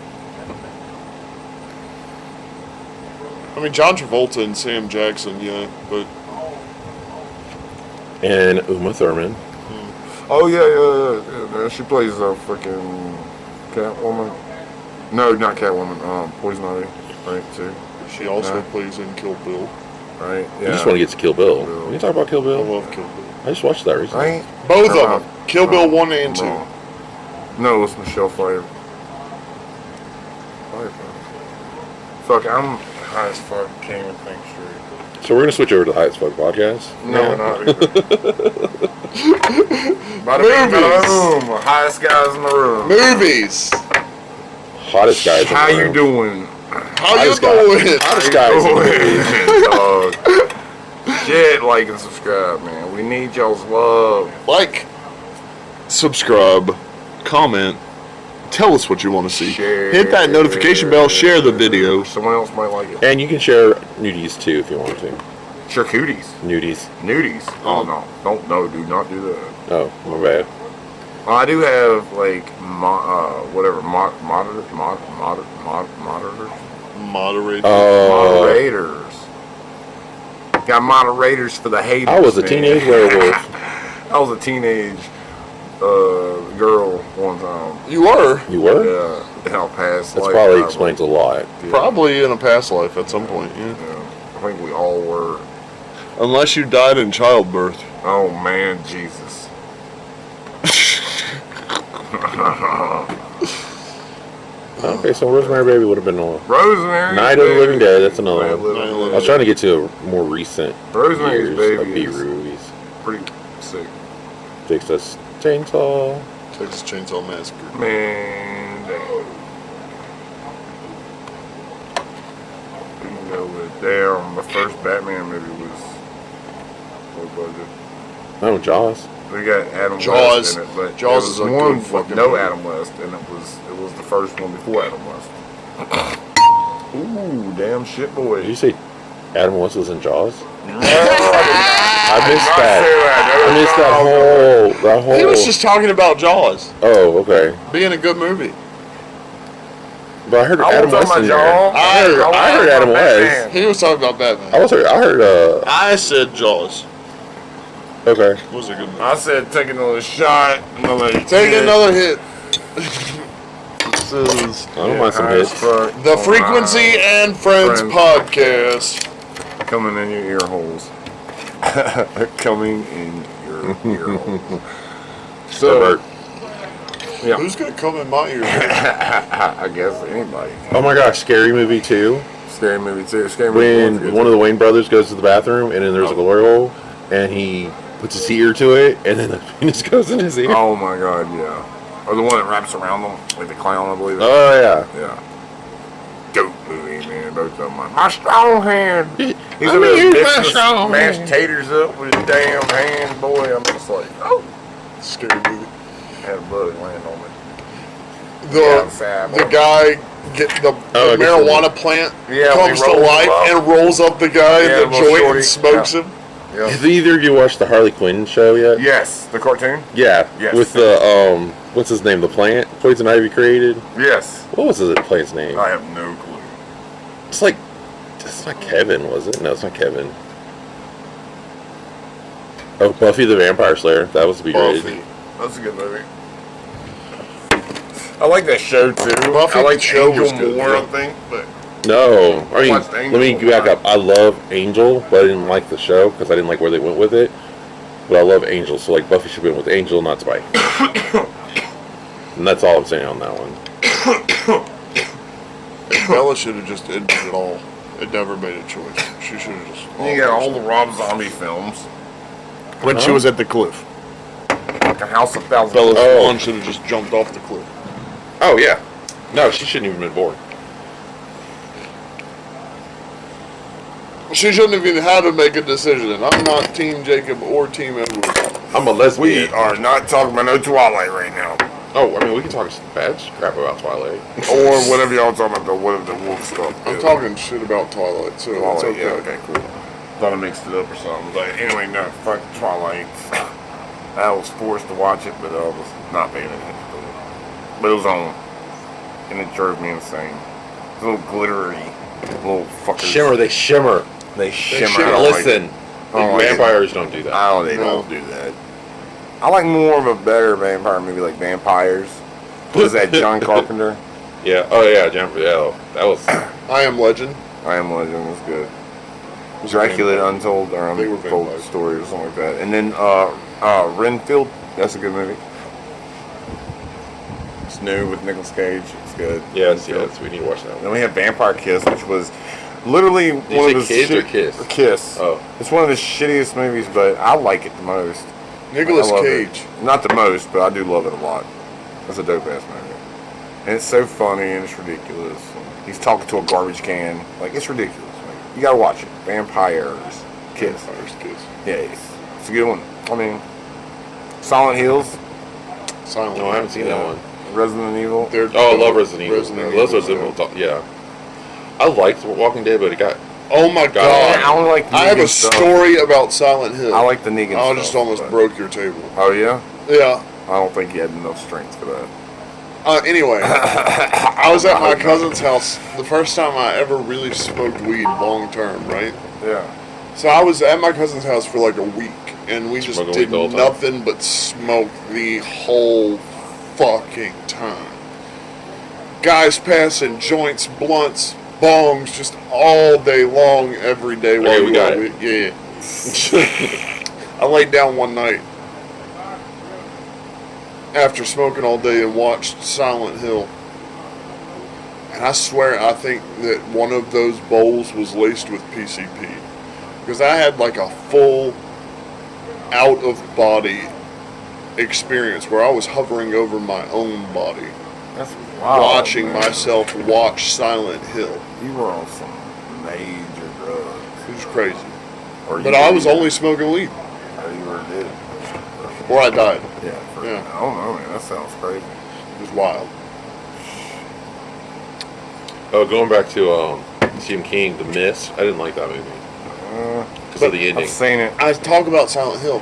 I mean, John Travolta and Sam Jackson, yeah, but And Uma Thurman. Oh yeah. She plays a fucking Catwoman. No, not Catwoman. Poison Ivy, right? Too. she also Yeah. plays in Kill Bill. Right. I Yeah. just want to get to Kill Bill. Bill. Can you talk about Kill I Bill? love Kill Bill. I just watched that recently. Right. Both of them. Kill Bill 1 and 2. No. No, it's Michelle Pfeiffer. Fuck, I'm high as fuck. Can't even think straight. So we're gonna switch over to the High as Fuck podcast. No, now? not even. Bada bing, bada boom. Highest guys in the room. Movies. Hottest guys. in the How you room. doing? How you Hottest guy. doing? Hottest guys. in the room. Dog. Shit, like and subscribe, man. We need y'all's love. Like, subscribe, comment, tell us what you want to see. Share. Hit that notification bell, share the video. Someone else might like it. And you can share nudies too if you want to. Charcuteries. Nudies. Nudies. Oh, no. Do not do that. Oh, my bad. I do have, like, monitors. Moderate. Moderators. Got moderators for the haters. I was a man. teenage werewolf. I was a teenage girl one time. You were. You were? Yeah, in our past That life. probably explains a lot. Yeah. Probably in a past life at some point, yeah. Yeah, I think we all were. Unless you died in childbirth. Oh man, Jesus. Okay, so Rosemary Baby would have been on. Rosemary. Night of the Living Dead, that's another one. Night of the I was trying to get to a more recent Rosemary's years of Baby B is movies. pretty sick. Texas Chainsaw. Texas Chainsaw Massacre. Man, damn. You know, but damn, the first Batman movie was low budget. Oh, Jaws. We got Adam Jaws. West in it, but Jaws there is was a one good with fucking no movie. Adam West, and it was the first one before Adam West. Ooh, damn shit, boy. Did you say Adam West was in Jaws? I I missed that. I missed that whole. He was just talking about Jaws Oh, okay. being a good movie. But I heard I Adam was West talking in about there. Jaws. I heard Adam West. He was talking about Batman. I heard. I said Jaws. Okay. Was a good movie. I said take another shot, Take another hit. This is I don't mind some hits. the Freakquency and Friends Podcast. Coming in your ear holes. Coming in your ear holes. So, yeah. Who's gonna come in my ear? I guess anybody. Oh my gosh, Scary Movie 2. Scary movie too. Scary movie. When one of the Wayne brothers goes to the bathroom and then there's a glory hole and he puts his ear to it and then the penis goes in his ear. Oh my god, yeah. Or the one that wraps around them, like the clown, I believe. Oh, yeah. Yeah. Goat movie, man. Both of them. My strong hand. He's Let over me there use my mixing strong mashed hand. taters up with his damn hand, boy. I'm just like, oh. Scary movie. Had a bug land on me. Yeah, sad, The boy. guy the marijuana plant comes to life and rolls up the guy in the joint and smokes him. Yeah. Have either of you watched the Harley Quinn show yet? Yes, the cartoon. Yeah. Yes. With the what's his name? The plant Poison Ivy created. Yes. What was the plant's name? I have no clue. It's like, it's not Kevin, was it? No, it's not Kevin. Oh, Buffy the Vampire Slayer. That was to be Buffy. That's a good movie. I like that show too. Buffy I like the show was Angel good, more, yeah. I think, but No, I mean, watched let Angel me back up. I love Angel, but I didn't like the show because I didn't like where they went with it. But I love Angel, so like Buffy should have been with Angel, not Spike. And that's all I'm saying on that one. Bella should have just ended it all. It never made a choice. She should have just. you got all the Rob Zombie films, when she was at the cliff. like A House of Thousand. Bella Oh. Swan should have just jumped off the cliff. Oh yeah, no, she shouldn't even been born. She shouldn't have even had to make a decision. And I'm not Team Jacob or Team Edward. I'm a We lesbian. are not talking about no Twilight right now, Oh, I mean, we can talk bad crap about Twilight. or whatever y'all talking about. Whatever the wolf stuff. I'm is. talking shit about Twilight, so Twilight. it's okay. Yeah, okay, cool. Thought I mixed it up or something. But anyway, no, fuck Twilight. I was forced to watch it, but I was not paying attention to it. But it was on, and it drove me insane. It's a little glittery, little fuckers. Shimmer, they shimmer. They shimmer. shimmer. I don't like Listen, it. I don't like it. vampires don't do that. Oh, they don't do that. I like more of a better vampire movie like Vampires. What is that, John Carpenter? Yeah. Oh yeah, Jumper. Yeah, that was. I Am Legend. I Am Legend was good. Dracula Untold or They were Untold vampires. Story or something like that. And then Renfield, that's a good movie. It's new with Nicolas Cage. It's good. Yes, Renfield. yes. We need to watch that Then one. we have Vampire Kiss, which was literally you one say of the Kids or Kiss? Kiss. Oh. It's one of the shittiest movies, but I like it the most. Nicolas I love Cage. it. Not the most, but I do love it a lot. It's a dope ass movie. And it's so funny and it's ridiculous. He's talking to a garbage can. Like, it's ridiculous. Like, you gotta watch it. Vampires Kiss. Vampires Kiss. Yeah, it's a good one. I mean, Silent Hills, Silent. No, I haven't seen that one. Resident Evil. Oh, I love Resident Evil. Resident Resident Evil. Yeah. I liked Walking Dead, but it got. Oh my I god. only like I have Negan a stuff. story about Silent Hill. I like the Negan I stuff. just almost but- broke your table. Oh, yeah? Yeah. I don't think he had enough strength for that. Anyway, I was at my cousin's house the first time I ever really smoked weed long term, right? Yeah. So I was at my cousin's house for like a week, and we just Smoking did weed the whole time? nothing but smoke the whole fucking time. Guys passing joints, blunts, bongs, just all day long, every day. Okay, we got it. Yeah. I laid down one night after smoking all day and watched Silent Hill. And I swear, I think that one of those bowls was laced with PCP. Because I had like a full out-of-body experience where I was hovering over my own body, That's wild. watching myself watch Silent Hill. You were on some major drugs. It was crazy. Or But you I were- was only smoking weed Or you were dead. before I died. Yeah. Yeah. I don't know, man. That sounds crazy. It was wild. Oh, going back to Stephen King, The Mist. I didn't like that movie because of the ending. I've seen it. I talk about Silent Hill.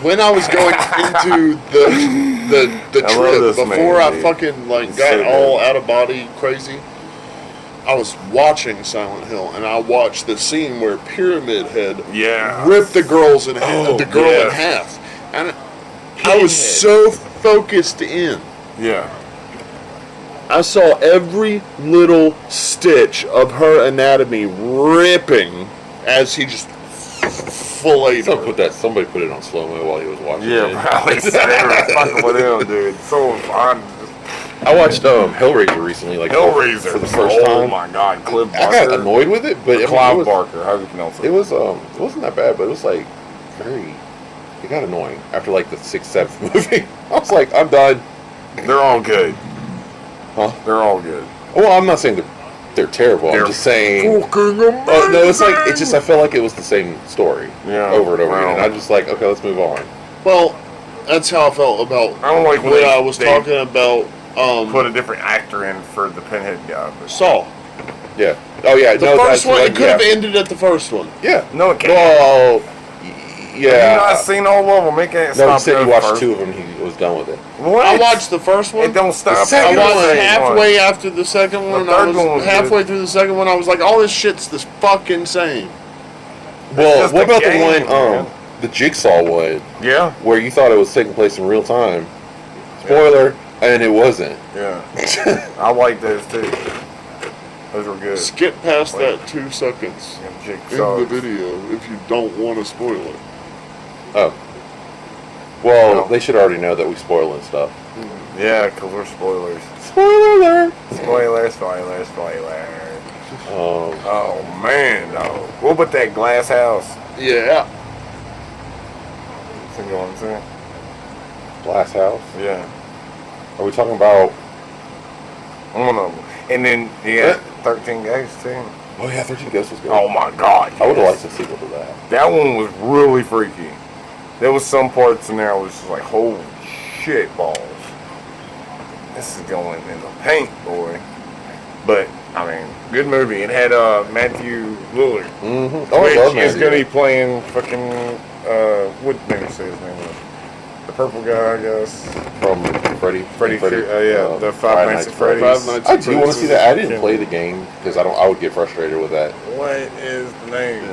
When I was going into the I love trip, this before movie. I fucking like It's got so all good. out of body crazy, I was watching Silent Hill, and I watched the scene where Pyramid Head Yeah. ripped the girls in half, Oh, the girl yeah. in half, and I was so focused in. Yeah. I saw every little stitch of her anatomy ripping as he just filleted her. Somebody put it on slow mo while he was watching Yeah, it. probably. They were fucking with him, dude. So fun. I watched Hellraiser recently, like Hellraiser. for the first Oh time. my god, Cliff I Barker. got annoyed with it, but I mean, Clive Barker. How do you pronounce it? it wasn't that bad, but it was like very. It got annoying after like the 6th, 7th movie. I was like, I'm done. They're all good. Huh? They're all good. Well, I'm not saying they're terrible. They're I'm just saying. fucking amazing. No, it's like it's just I felt like it was the same story Yeah, over and over wow. again. And I'm just like, okay, let's move on. Well, that's how I felt about I don't like when when they- I was they- talking about put a different actor in for the Pinhead guy. But Saw. Yeah. Oh yeah. The no, first that's one, it could have yeah. ended at the first one. Yeah. no, it can't. Well, Have yeah. you not seen all of them? It can't No, he stop said there he watched first. 2 of them. He was done with it. What? I watched the first one. It don't stop. The I second after watched the second halfway one. after the second one. The I third was one was halfway good. through the second one. I was like, all this shit's this fucking same. Well, just what a about game, the man. one, the Jigsaw one, Yeah. where you thought it was taking place in real time? Spoiler, and it wasn't. Yeah. I like those too. Those were good. Skip past that 2 seconds Yeah, in Jigsaw. the video if you don't want to spoil it. Oh. Well, No. they should already know that we spoiling stuff. Yeah, because we're spoilers. Spoiler alert! Spoilers, spoilers, spoilers. Um, Oh, man, dog. What about that glass house? Yeah. See what I'm saying? Glass House. Yeah. Are we talking about? One of them. And then, yeah, 13 Ghosts, too. Oh yeah, 13 Ghosts was good. Oh, my God. I would have yes. liked a sequel to that. That one was really freaky. There was some parts in there I was just like, holy shit balls. This is going in the paint, boy. But, I mean, good movie. It had Matthew Lillard. Mm-hmm. Oh, I love Which is Matthew. going to be playing fucking, what name you say his name was? The purple guy, I guess. From Freddy. The Five Nights at Freddy's. Five Nights I at do want to Freddy's. see that. I didn't play the game because I would get frustrated with that. What is the name?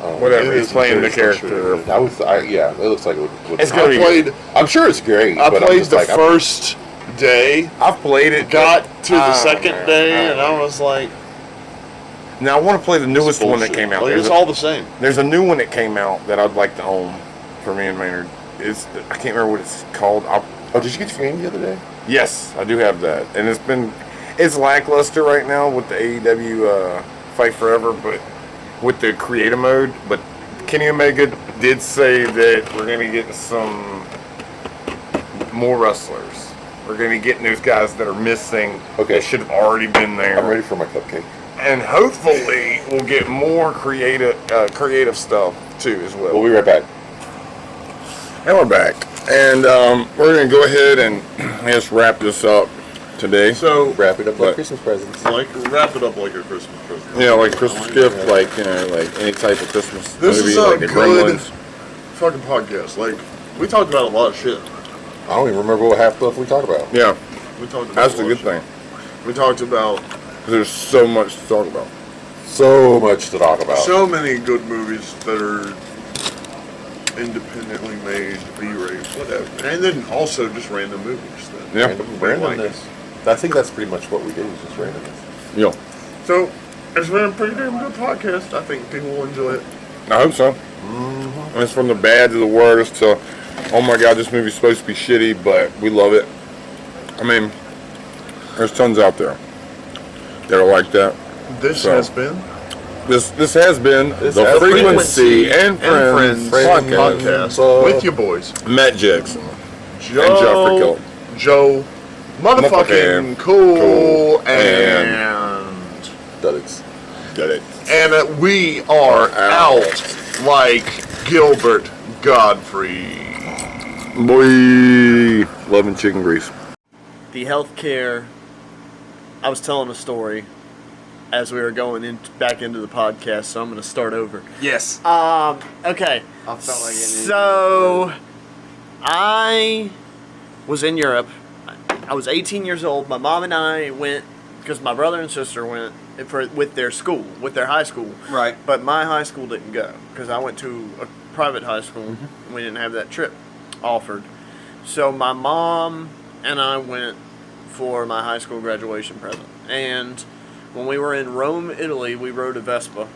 Um, Whatever, it he's is playing the very character. frustrating. Yeah, it looks like it would. It's I gonna be played. I'm sure it's great. I but I'm played just the like, first day. I've played it. Got to the Oh, second man. day, and Oh. I was like, Now I want to play the newest one that bullshit. came out. Like, There's it's a- all the same. There's a new one that came out that I'd like to own for me and Maynard. I can't remember what it's called. Oh, did you get your game the other day? Yes, I do have that, and it's lackluster right now with the AEW Fight Forever, but with the creative mode. But Kenny Omega did say that we're gonna get some more wrestlers. We're gonna be getting those guys that are missing. Okay. That should have already been there. I'm ready for my cupcake. And hopefully we'll get more creative stuff too as well. We'll be right back. And we're back. And we're going to go ahead and just wrap this up today. So, Wrap it up What? like Christmas presents. wrap it up like a Christmas present. Yeah, like Christmas gift, like, like any type of Christmas This movie, is a like the good Gremlins. fucking podcast. Like, we talked about a lot of shit. I don't even remember what half stuff we talked about. Yeah, We talked about that's a the lot good of thing. shit. We talked about There's so much to talk about. So much to talk about. so many good movies that are independently made, B-rate, whatever. And then also just random movies. That Yeah. Randomness. I think that's pretty much what we do, is just randomness. Yeah, So, it's been a pretty damn good podcast. I think people will enjoy it. I hope so. And it's from the bad to the worst to, oh my god, this movie's supposed to be shitty, but we love it. I mean, there's tons out there that are like that. This So. has been This has been This the has been Frequency and Friends podcast. with your boys, Matt Jackson Joe, and Jeffrey Kill. Joe, motherfucking Motherfucking cool, and- Got it. and we are out like Gilbert Godfrey. Boy, loving chicken grease. The healthcare. I was telling a story as we were going back into the podcast, so I'm going to start over. Yes. Okay. I felt like it. So, I was in Europe. I was 18 years old. My mom and I went because my brother and sister went with their school, with their high school. Right. But my high school didn't go because I went to a private high school and we didn't have that trip offered. So my mom and I went for my high school graduation present. And when we were in Rome, Italy, we rode a Vespa,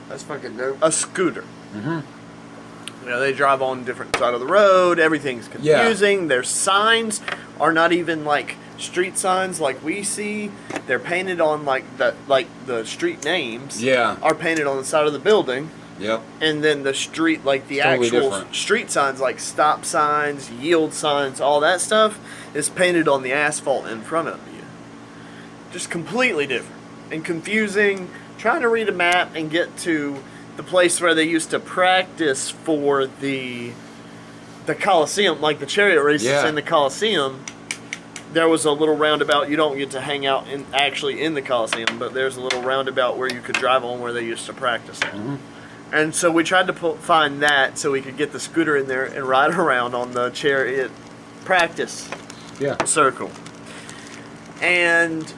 That's fucking dope. a scooter. You know, they drive on different side of the road. Everything's confusing. Their signs are not even like street signs like we see. They're painted on like the street names. Yeah. Are painted on the side of the building. Yep. And then the street, like the Totally actual different. street signs, like stop signs, yield signs, all that stuff, is painted on the asphalt in front of you. Just completely different and confusing. Trying to read a map and get to the place where they used to practice for the Coliseum, like the chariot races Yeah. in the Coliseum. there was a little roundabout. You don't get to hang out actually in the Coliseum, but there's a little roundabout where you could drive on where they used to practice at. Mm-hmm. And so we tried to find that so we could get the scooter in there and ride around on the chariot practice circle. And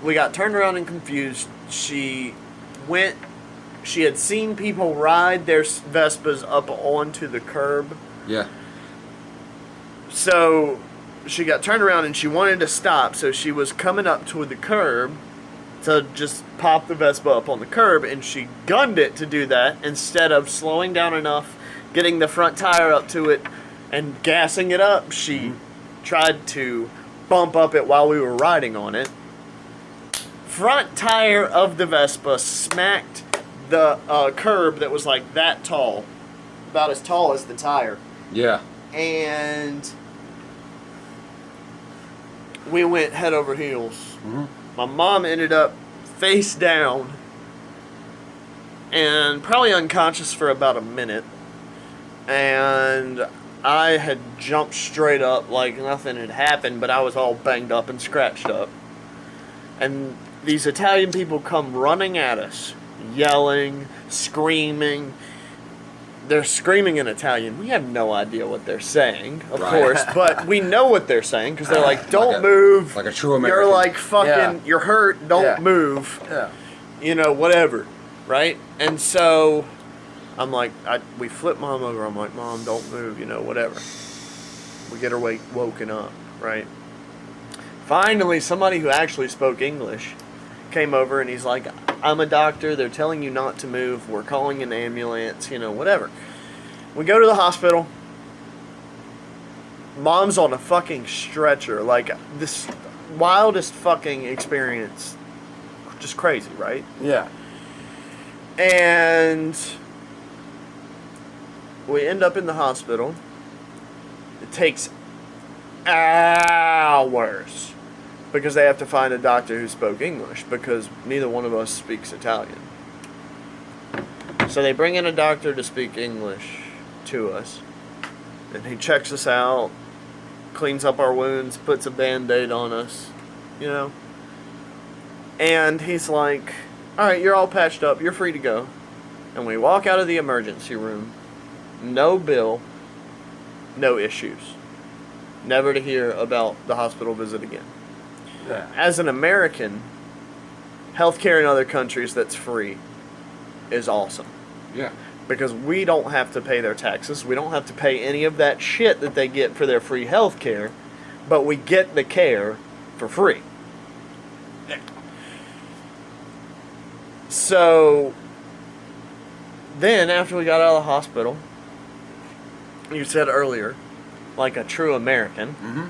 we got turned around and confused. She had seen people ride their Vespas up onto the curb. Yeah. So she got turned around and she wanted to stop, so she was coming up to the curb to just pop the Vespa up on the curb, and she gunned it to do that instead of slowing down enough, getting the front tire up to it, and gassing it up. She tried to bump up it while we were riding on it. Front tire of the Vespa smacked the curb that was like that tall, about as tall as the tire. Yeah. And we went head over heels. Mm-hmm. My mom ended up face down and probably unconscious for about a minute. And I had jumped straight up like nothing had happened, but I was all banged up and scratched up. And these Italian people come running at us, yelling, screaming. They're screaming in Italian. We have no idea what they're saying, of course, but we know what they're saying because they're like, "Don't move." Like a true American. You're like fucking. You're hurt. Don't move. Yeah. You know, whatever, right? And so, I'm like, we flip Mom over. I'm like, "Mom, don't move." You know, whatever. We get her woken up, right? Finally, somebody who actually spoke English came over and he's like, "I'm a doctor. They're telling you not to move. We're calling an ambulance, you know, whatever." We go to the hospital. Mom's on a fucking stretcher. Like, this wildest fucking experience. Just crazy, right? Yeah. And we end up in the hospital. It takes hours because they have to find a doctor who spoke English because neither one of us speaks Italian. So they bring in a doctor to speak English to us, and he checks us out, cleans up our wounds, puts a Band-Aid on us, you know. And he's like, "All right, you're all patched up, you're free to go." And we walk out of the emergency room, no bill, no issues. Never to hear about the hospital visit again. Yeah. As an American, healthcare in other countries that's free is awesome. Yeah. Because we don't have to pay their taxes. We don't have to pay any of that shit that they get for their free healthcare, but we get the care for free. So then after we got out of the hospital, you said earlier, like a true American,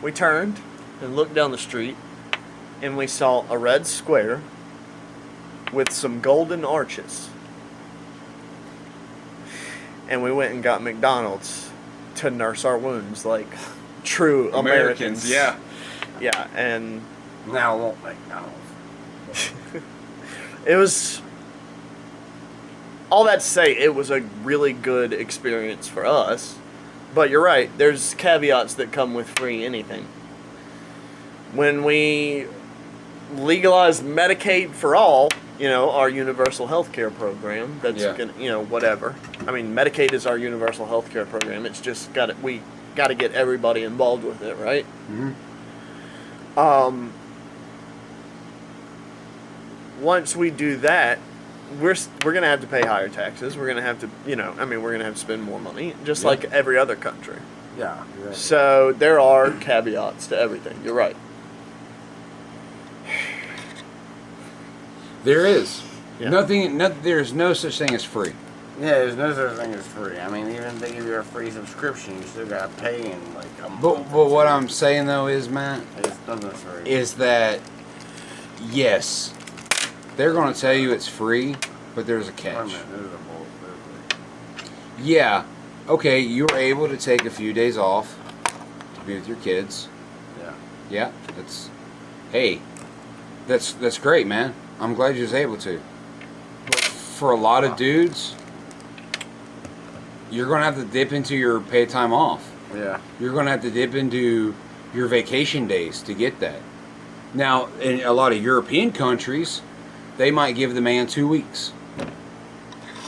we turned and looked down the street, and we saw a red square with some golden arches. And we went and got McDonald's to nurse our wounds like true Americans. Yeah. Yeah, and Now I won't McDonald's. it was... All that to say, it was a really good experience for us. But you're right, there's caveats that come with free anything. When we legalized Medicaid for all, you know, our universal health care program, that's gonna, you know, whatever. I mean, Medicaid is our universal health care program. It's just we got to get everybody involved with it, right? Once we do that, we're gonna have to pay higher taxes. We're gonna have to, you know, I mean, we're gonna have to spend more money, just like every other country. Yeah. You're right. So there are caveats to everything. You're right. There is. Yeah. There's no such thing as free. Yeah, there's no such thing as free. I mean, even if they give you a free subscription, you still gotta pay in like a month. But what I'm saying though is, Matt, It's nothing free. is that yes, they're going to tell you it's free, but there's a Wait a catch. minute, this is a bullshit. Yeah, okay, you were able to take a few days off to be with your kids. Yeah. Yeah, that's great, man. I'm glad you was able to. But for a lot of dudes, you're going to have to dip into your paid time off. Yeah. You're going to have to dip into your vacation days to get that. Now, in a lot of European countries, they might give the man 2 weeks.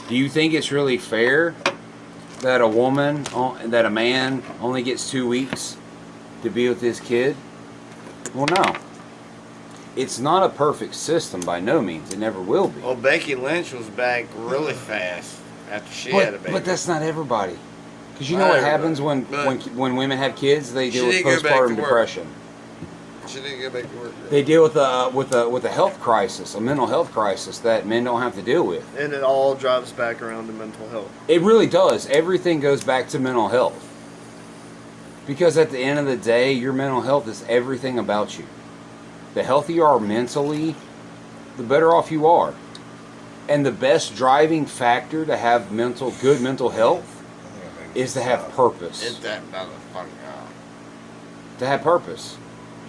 Do you think it's really fair that a man only gets 2 weeks to be with his kid? Well, no. It's not a perfect system by no means. It never will be. Well, Becky Lynch was back really fast after she had a baby. But that's not everybody. Because you know Not what happens everybody, when women have kids? They deal with She didn't go back to postpartum work. depression. She didn't get back to work. They deal with a health crisis, a mental health crisis that men don't have to deal with. And it all drives back around to mental health. It really does. Everything goes back to mental health. Because at the end of the day, your mental health is everything about you. The healthier you are mentally, the better off you are. And the best driving factor to have good mental health is to have purpose. It's that motherfucker. To have purpose.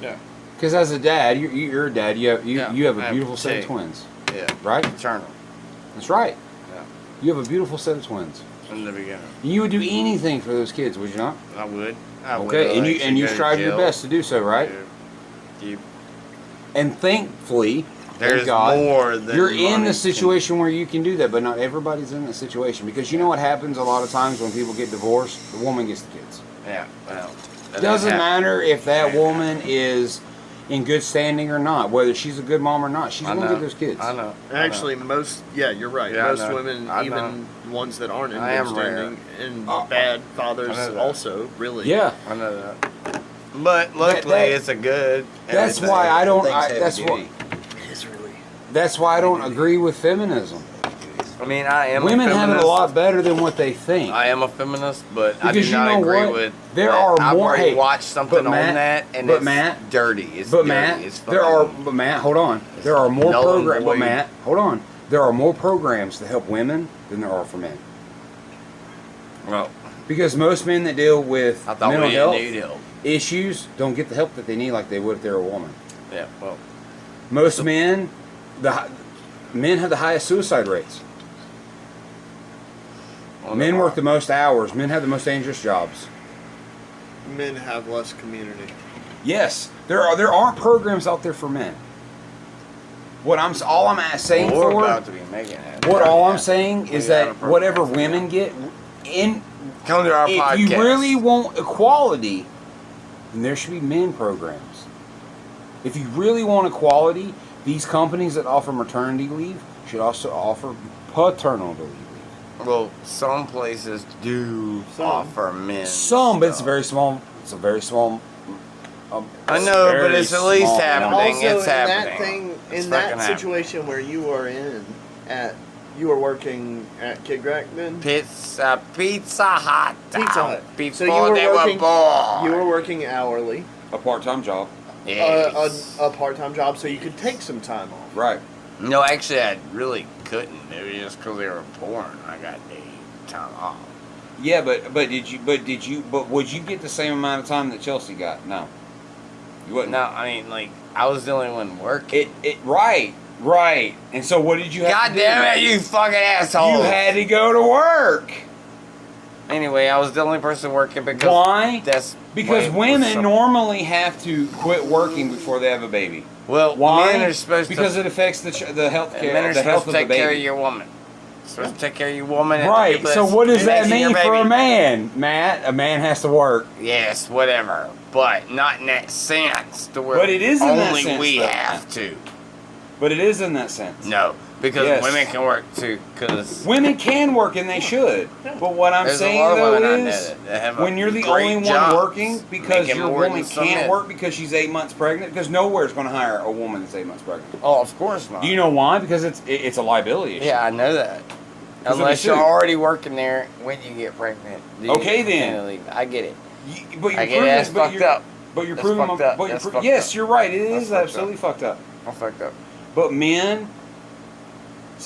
Yeah. Because as a dad, you're a dad. You have a beautiful set of two. twins, Yeah. right? Eternal. That's right. Yeah. You have a beautiful set of twins. In the beginning. You would do anything for those kids, would you not? I would. Okay, and you strive your best to do so, right? You, And thankfully, there's thank God, more than you're in money the can- situation where you can do that, but not everybody's in that situation. Because you know what happens a lot of times when people get divorced? The woman gets the kids. Yeah. Well, It doesn't matter if that woman is in good standing or not, whether she's a good mom or not. She's going to get those kids. I know. Actually, you're right. Yeah, I most know. women, I even ones that aren't in I good am rare. standing, and bad fathers I know that. also, really. Yeah. I know that. But luckily, it's a good. That's everything. why I don't. Things That's heavy why. duty. It is really. That's why I don't agree with feminism. I mean, I am. Women a have it feminist. a lot better than what they think. I am a feminist, but I Because do you not know agree what? with. There that. are I've more- already hey, watched something but Matt- on that, and but it's Matt- dirty. It's But dirty. Matt, It's there fucking- are. But Matt, hold on. There are more Null and programs. But void. Matt, hold on. There are more programs to help women than there are for men. Well, Because most men that deal with I thought mental we health didn't need help. issues don't get the help that they need like they would if they were a woman. Yeah. Well, Most men have the highest suicide rates. Men work the most hours. Men have the most dangerous jobs. Men have less community. Yes, there aren't programs out there for men. All I'm saying we're for about to be making it. all I'm saying is We have a that program whatever for women that. get in, Come to our if podcast. you really want equality, then there should be men programs. If you really want equality, these companies that offer maternity leave should also offer paternity leave. Well, some places do offer men. Some, but it's stuff. very small. It's a very small. I know, but very it's at least small happening. number. Also, It's in happening. that thing, It's in that fucking happening. situation where you are you were working at Kid Grack then. Pizza Hut. Pizza Hut. Before So you were they working. were born. You were working hourly, A part-time job. Yes. a part-time job, so you could take some time off. Right. No, actually, I really couldn't. It was just because they were born. I got the time off. Yeah, but would you get the same amount of time that Chelsea got? No. You wouldn't. No, I mean, like, I was the only one working. Right. And so what did you have God to do? damn it, you fucking asshole! You had to go to work. Anyway, I was the only person working because Why? That's Because wait, women some- normally have to quit working before they have a baby. Well, Why? men are supposed because to. it affects the health Men care, are the health supposed of to the take care of baby. your woman. Supposed to take care of your woman. and Right. people So that's what does that making your mean for a baby. man, Matt? A man has to work. Yes, whatever, but not in that sense. To where But it is in that only sense, we though. have to. But it is in that sense. No, because Yes. women can work too. Because Women can work and they should. But what I'm there's saying a lot of though women I know is, that have a when you're the great only one jobs, working because making your more than woman some can't men. work because she's 8 months pregnant, because nowhere's going to hire a woman that's 8 months pregnant. Oh, of course not. Do you know why? Because it's a liability issue. Yeah, I know that. Because Unless of the you're suit. already working there when you get pregnant. You Okay, get then. paternity leave. I get it. But you're I get proving that's but fucked you're, up. But you're That's proving fucked up. but you're That's pro- fucked yes, up. you're right. It That's is fucked absolutely up. fucked up. I'm fucked up. But men,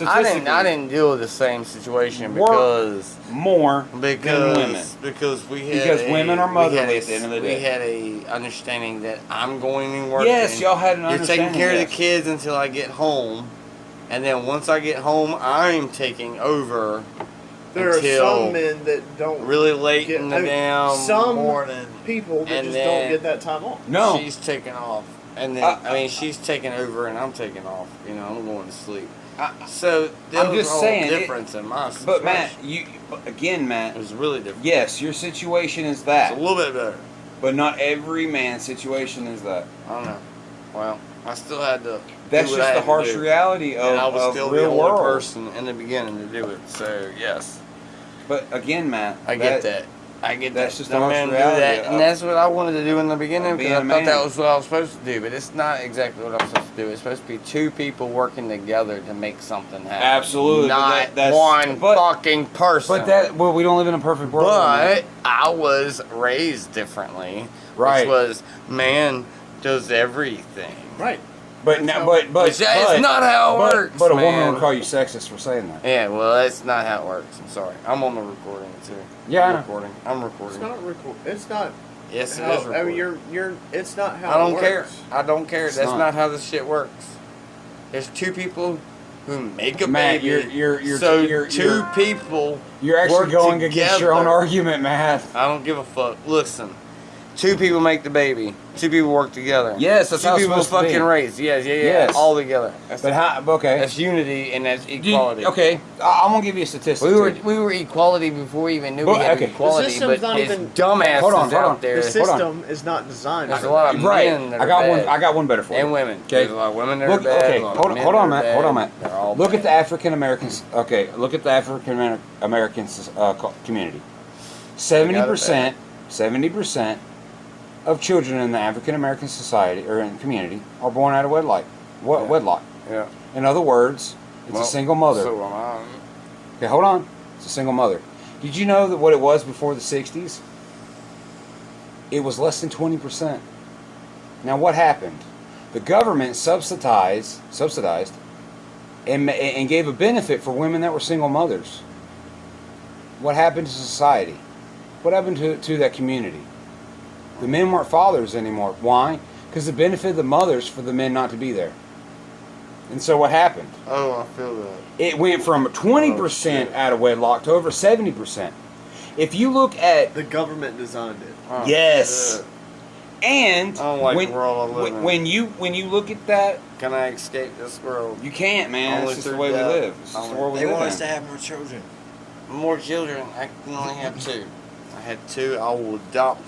I didn't deal with the same situation Work because more than women. because we had Because women are we motherly had a- at the end of the We day. had a understanding that I'm going and working. Yes, y'all had an You're understanding. taking care of yes. the kids until I get home, and then once I get home, I'm taking over There are until some men that don't really late get, in the damn some morning. people that and just then don't get that time off. No. She's taking off. And then, she's taking over and I'm taking off. You know, I'm going to sleep. So there I'm was just a whole saying, difference in my situation. But Matt, It was really different. yes, your situation is It's that, a little bit better. but not every man's situation is that. I don't know. Well, I still had to. That's do what I just the had to harsh do. reality And I was of still the real only world. person in the beginning to do it. So yes, But again, Matt, I get that. I get that's that. just the the harsh men do reality that, of- and that's what I wanted to do in the beginning of because being I a thought that man. was what I was supposed to do. But it's not exactly what I'm supposed to do. It's supposed to be two people working together to make something happen. Absolutely, but not that's one but- fucking person. But we don't live in a perfect world. But I was raised differently. Right. Which was man does everything. Right. But it's not how it works. But a man. woman will call you sexist for saying that. Yeah, well, that's not how it works. I'm sorry. I'm on the recording too. Yeah, I I'm know. recording. I'm It's recording. not record. It's not. Yes, it how, is recording. I mean, you're. It's not how. I don't it care. works. I don't care. It's That's not. not how this shit works. There's two people who make a Matt, baby. you're two people. You're actually work going against your own together. argument, Matt. I don't give a fuck. Listen, two people make the baby. Two people work together. Yes, that's two how it's people supposed to be. fucking raised. Yes, yeah, Yes. all together. That's, But how? Okay. that's unity and that's Do you- equality. okay, I'm gonna give you a statistic. We were equality before we even knew Well, we had okay. equality, The system's but not it's even- dumbasses Hold on. out there. The Hold on. system is not designed. There's for a lot that. of Right. men that I are got bad. one. I got one better for you. And women. Okay. There's a lot of women that Look. are bad. Okay. a lot of Hold on. men Hold that on, are Matt. bad. Hold on, Matt. They're all Look bad. at the African Americans. Okay. Look at the African Americans community. 70%. 70% of children in the African American society or in community are born out of wedlock. Yeah. Wedlock. Yeah. In other words, it's Well, a single mother. So am I. Okay, hold on. It's a single mother. Did you know that what it was before the 60s? It was less than 20%. Now what happened? The government subsidized and gave a benefit for women that were single mothers. What happened to society? What happened to that community? The men weren't fathers anymore. Why? Because it benefited the mothers for the men not to be there. And so what happened? Oh, I feel that. It went from 20% out of wedlock to over 70%. If you look at The government designed it. Oh, yes, shit. and I don't like when, the world I live in. when you look at that, Can I escape this world? you can't, man. Only It's just the through way we death. live. It's just the world we They live want in. us to have more children. More children. I can only have two. I had two. I will adopt.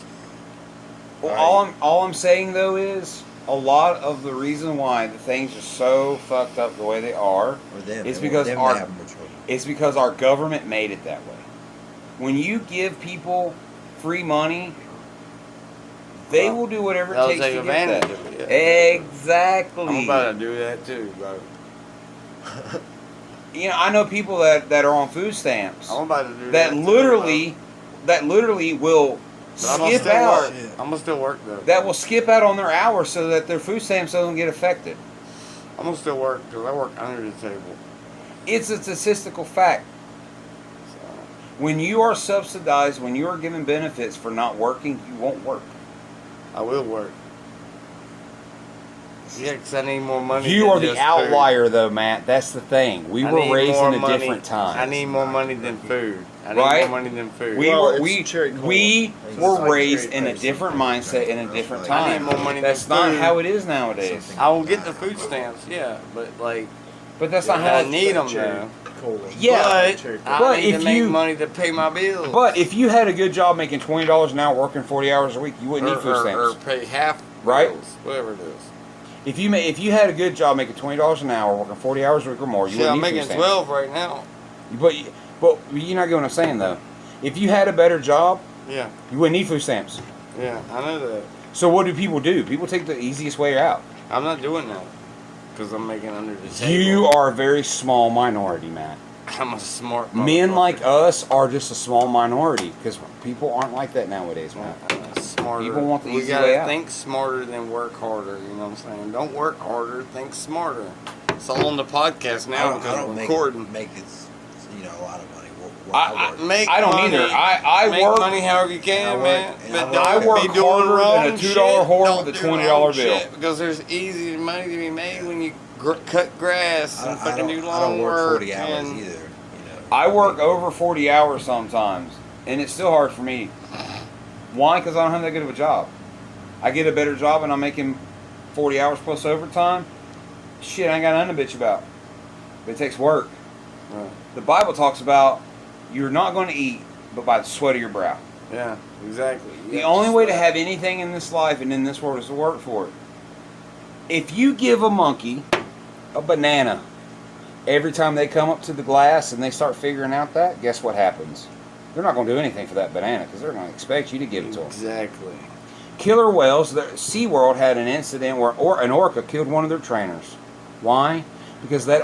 Well, all I'm saying though is a lot of the reason why the things are so fucked up the way they are, Or them. It's They because want them our- to have more children. it's because our government made it that way. When you give people free money, they will do whatever it They'll takes take to get advantage that. of it. Yeah. Exactly. I'm about to do that too, bro. You know, I know people that are on food stamps I'm about to do that too, literally will But I'm gonna skip still out. work. I'm gonna still work though. That will skip out on their hours so that their food stamps don't get affected. I'm gonna still work because I work under the table. It's a statistical fact. So, When you are subsidized, when you are given benefits for not working, you won't work. I will work. Yeah, because I need more money. You than are the just outlier, though, Matt. That's the thing. We food. I were need raised more in a money. different time. I need more money than food. I need Right? more money than food. We Well, were it's we cherry cola. we It's were like raised cherry in a cola. different mindset in a different I need time. more money That's than not food. how it is nowadays. Something I will get the food stamps, yeah, but like But that's not how I it need them Cherry though. cola. Yeah, but cherry cola. I But need if to make you- money to pay my bills. But if you had a good job making $20 an hour, working 40 hours a week, you wouldn't need food or stamps. pay half Right? bills, whatever it is. If you had a good job making $20 an hour, working 40 hours a week or more, you Shit, I'm wouldn't need making food stamps. 12 right now. But you're not getting what I'm saying though. If you had a better job, Yeah, you wouldn't need food stamps. yeah, I know that. So what do? People take the easiest way out. I'm not doing that because I'm making under the table. You are a very small minority, Matt. I'm a smart Men motherfucker. like us are just a small minority because people aren't like that nowadays, Matt. Smarter. People want the we easy gotta way out. think smarter than work harder. You know what I'm saying? Don't work harder. Think smarter. It's all on the podcast now because I don't we're recording. make it, a lot of money. I don't money. either. I make work money however you can, I work- man. and But I don't I work be doing harder wrong than a $2 shit. whore Don't with a do $20 wrong bill. shit, because there's easy money to be made when you cut grass and I fucking don't, do I long don't work work 40 hours and either. I work over 40 hours sometimes, and it's still hard for me. Why? Because I don't have that good of a job. I get a better job and I'm making 40 hours plus overtime. Shit, I ain't got nothing to bitch about. But it takes work. Right. The Bible talks about you're not going to eat but by the sweat of your brow. Yeah, exactly. The only way to have anything in this life and in this world is to work for it. If you give a monkey a banana every time they come up to the glass and they start figuring out that, guess what happens? They're not going to do anything for that banana because they're going to expect you to give it to them. Exactly. Killer whales, SeaWorld had an incident where an orca killed one of their trainers. Why? Because that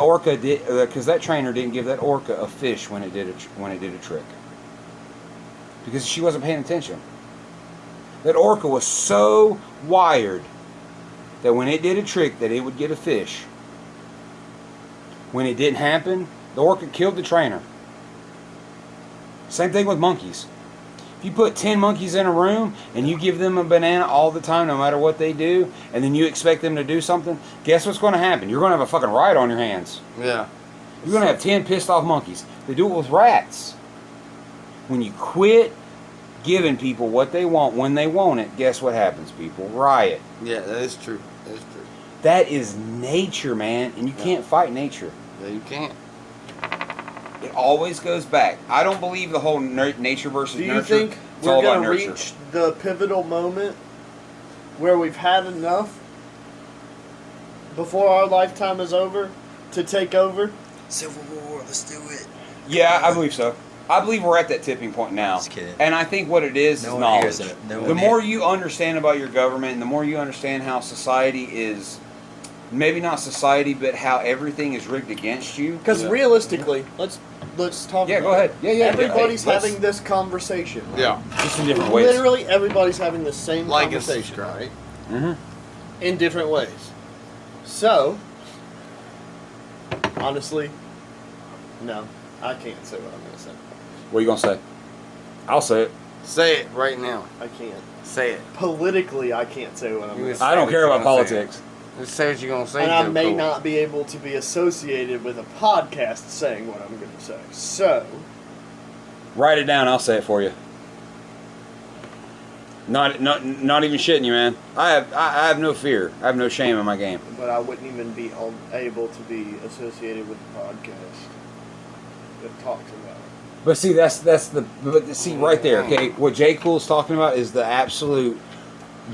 trainer didn't give that orca a fish when it did a trick. Because she wasn't paying attention. That orca was so wired that when it did a trick that it would get a fish. When it didn't happen, the orca killed the trainer. Same thing with monkeys. If you put 10 monkeys in a room and you give them a banana all the time, no matter what they do, and then you expect them to do something, guess what's going to happen? You're going to have a fucking riot on your hands. Yeah. You're going to have 10 pissed off monkeys. They do it with rats. When you quit giving people what they want when they want it, guess what happens, people? Riot. Yeah, that is true. That is true. That is nature, man, and you can't fight nature. Yeah, you can't. It always goes back. I don't believe the whole nature versus Do you nurture. think It's we're all about going to nurture. reach the pivotal moment where we've had enough before our lifetime is over to take over? Civil War, let's do it. Yeah, I believe so. I believe we're at that tipping point now. Just kidding. And I think what it is No one knowledge. hears it. No The one more hears you understand about your government and the more you understand how society is, maybe not society, but how everything is rigged against you. Because Yeah. realistically, let's talk. Yeah, about go ahead. it. Yeah. Everybody's Hey, let's- having this conversation. Right? Yeah. just in different ways. Literally, everybody's having the same Like and conversation, subscribe. right? Mm-hmm. In different ways. So, honestly, no, I can't say what I'm going to say. What are you gonna say? I'll say it. Say it right now. I can't. Say it. Politically, I can't say what I'm going to say. I don't care about politics. Just say what you're gonna say. And I Joe may Cole. not be able to be associated with a podcast saying what I'm going to say. So, Write it down. I'll say it for you. Not even shitting you, man. I have no fear. I have no shame in my game. but I wouldn't even be able to be associated with the podcast that talks about it. But see, see right there. Okay, what J. Cool's talking about is the absolute,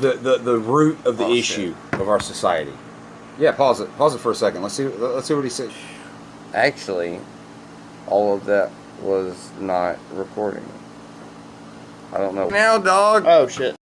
the root of the issue of our society. Yeah, pause it for a second. Let's see what he said. Actually, all of that was not recording. I don't know. Now, dog. Oh, shit.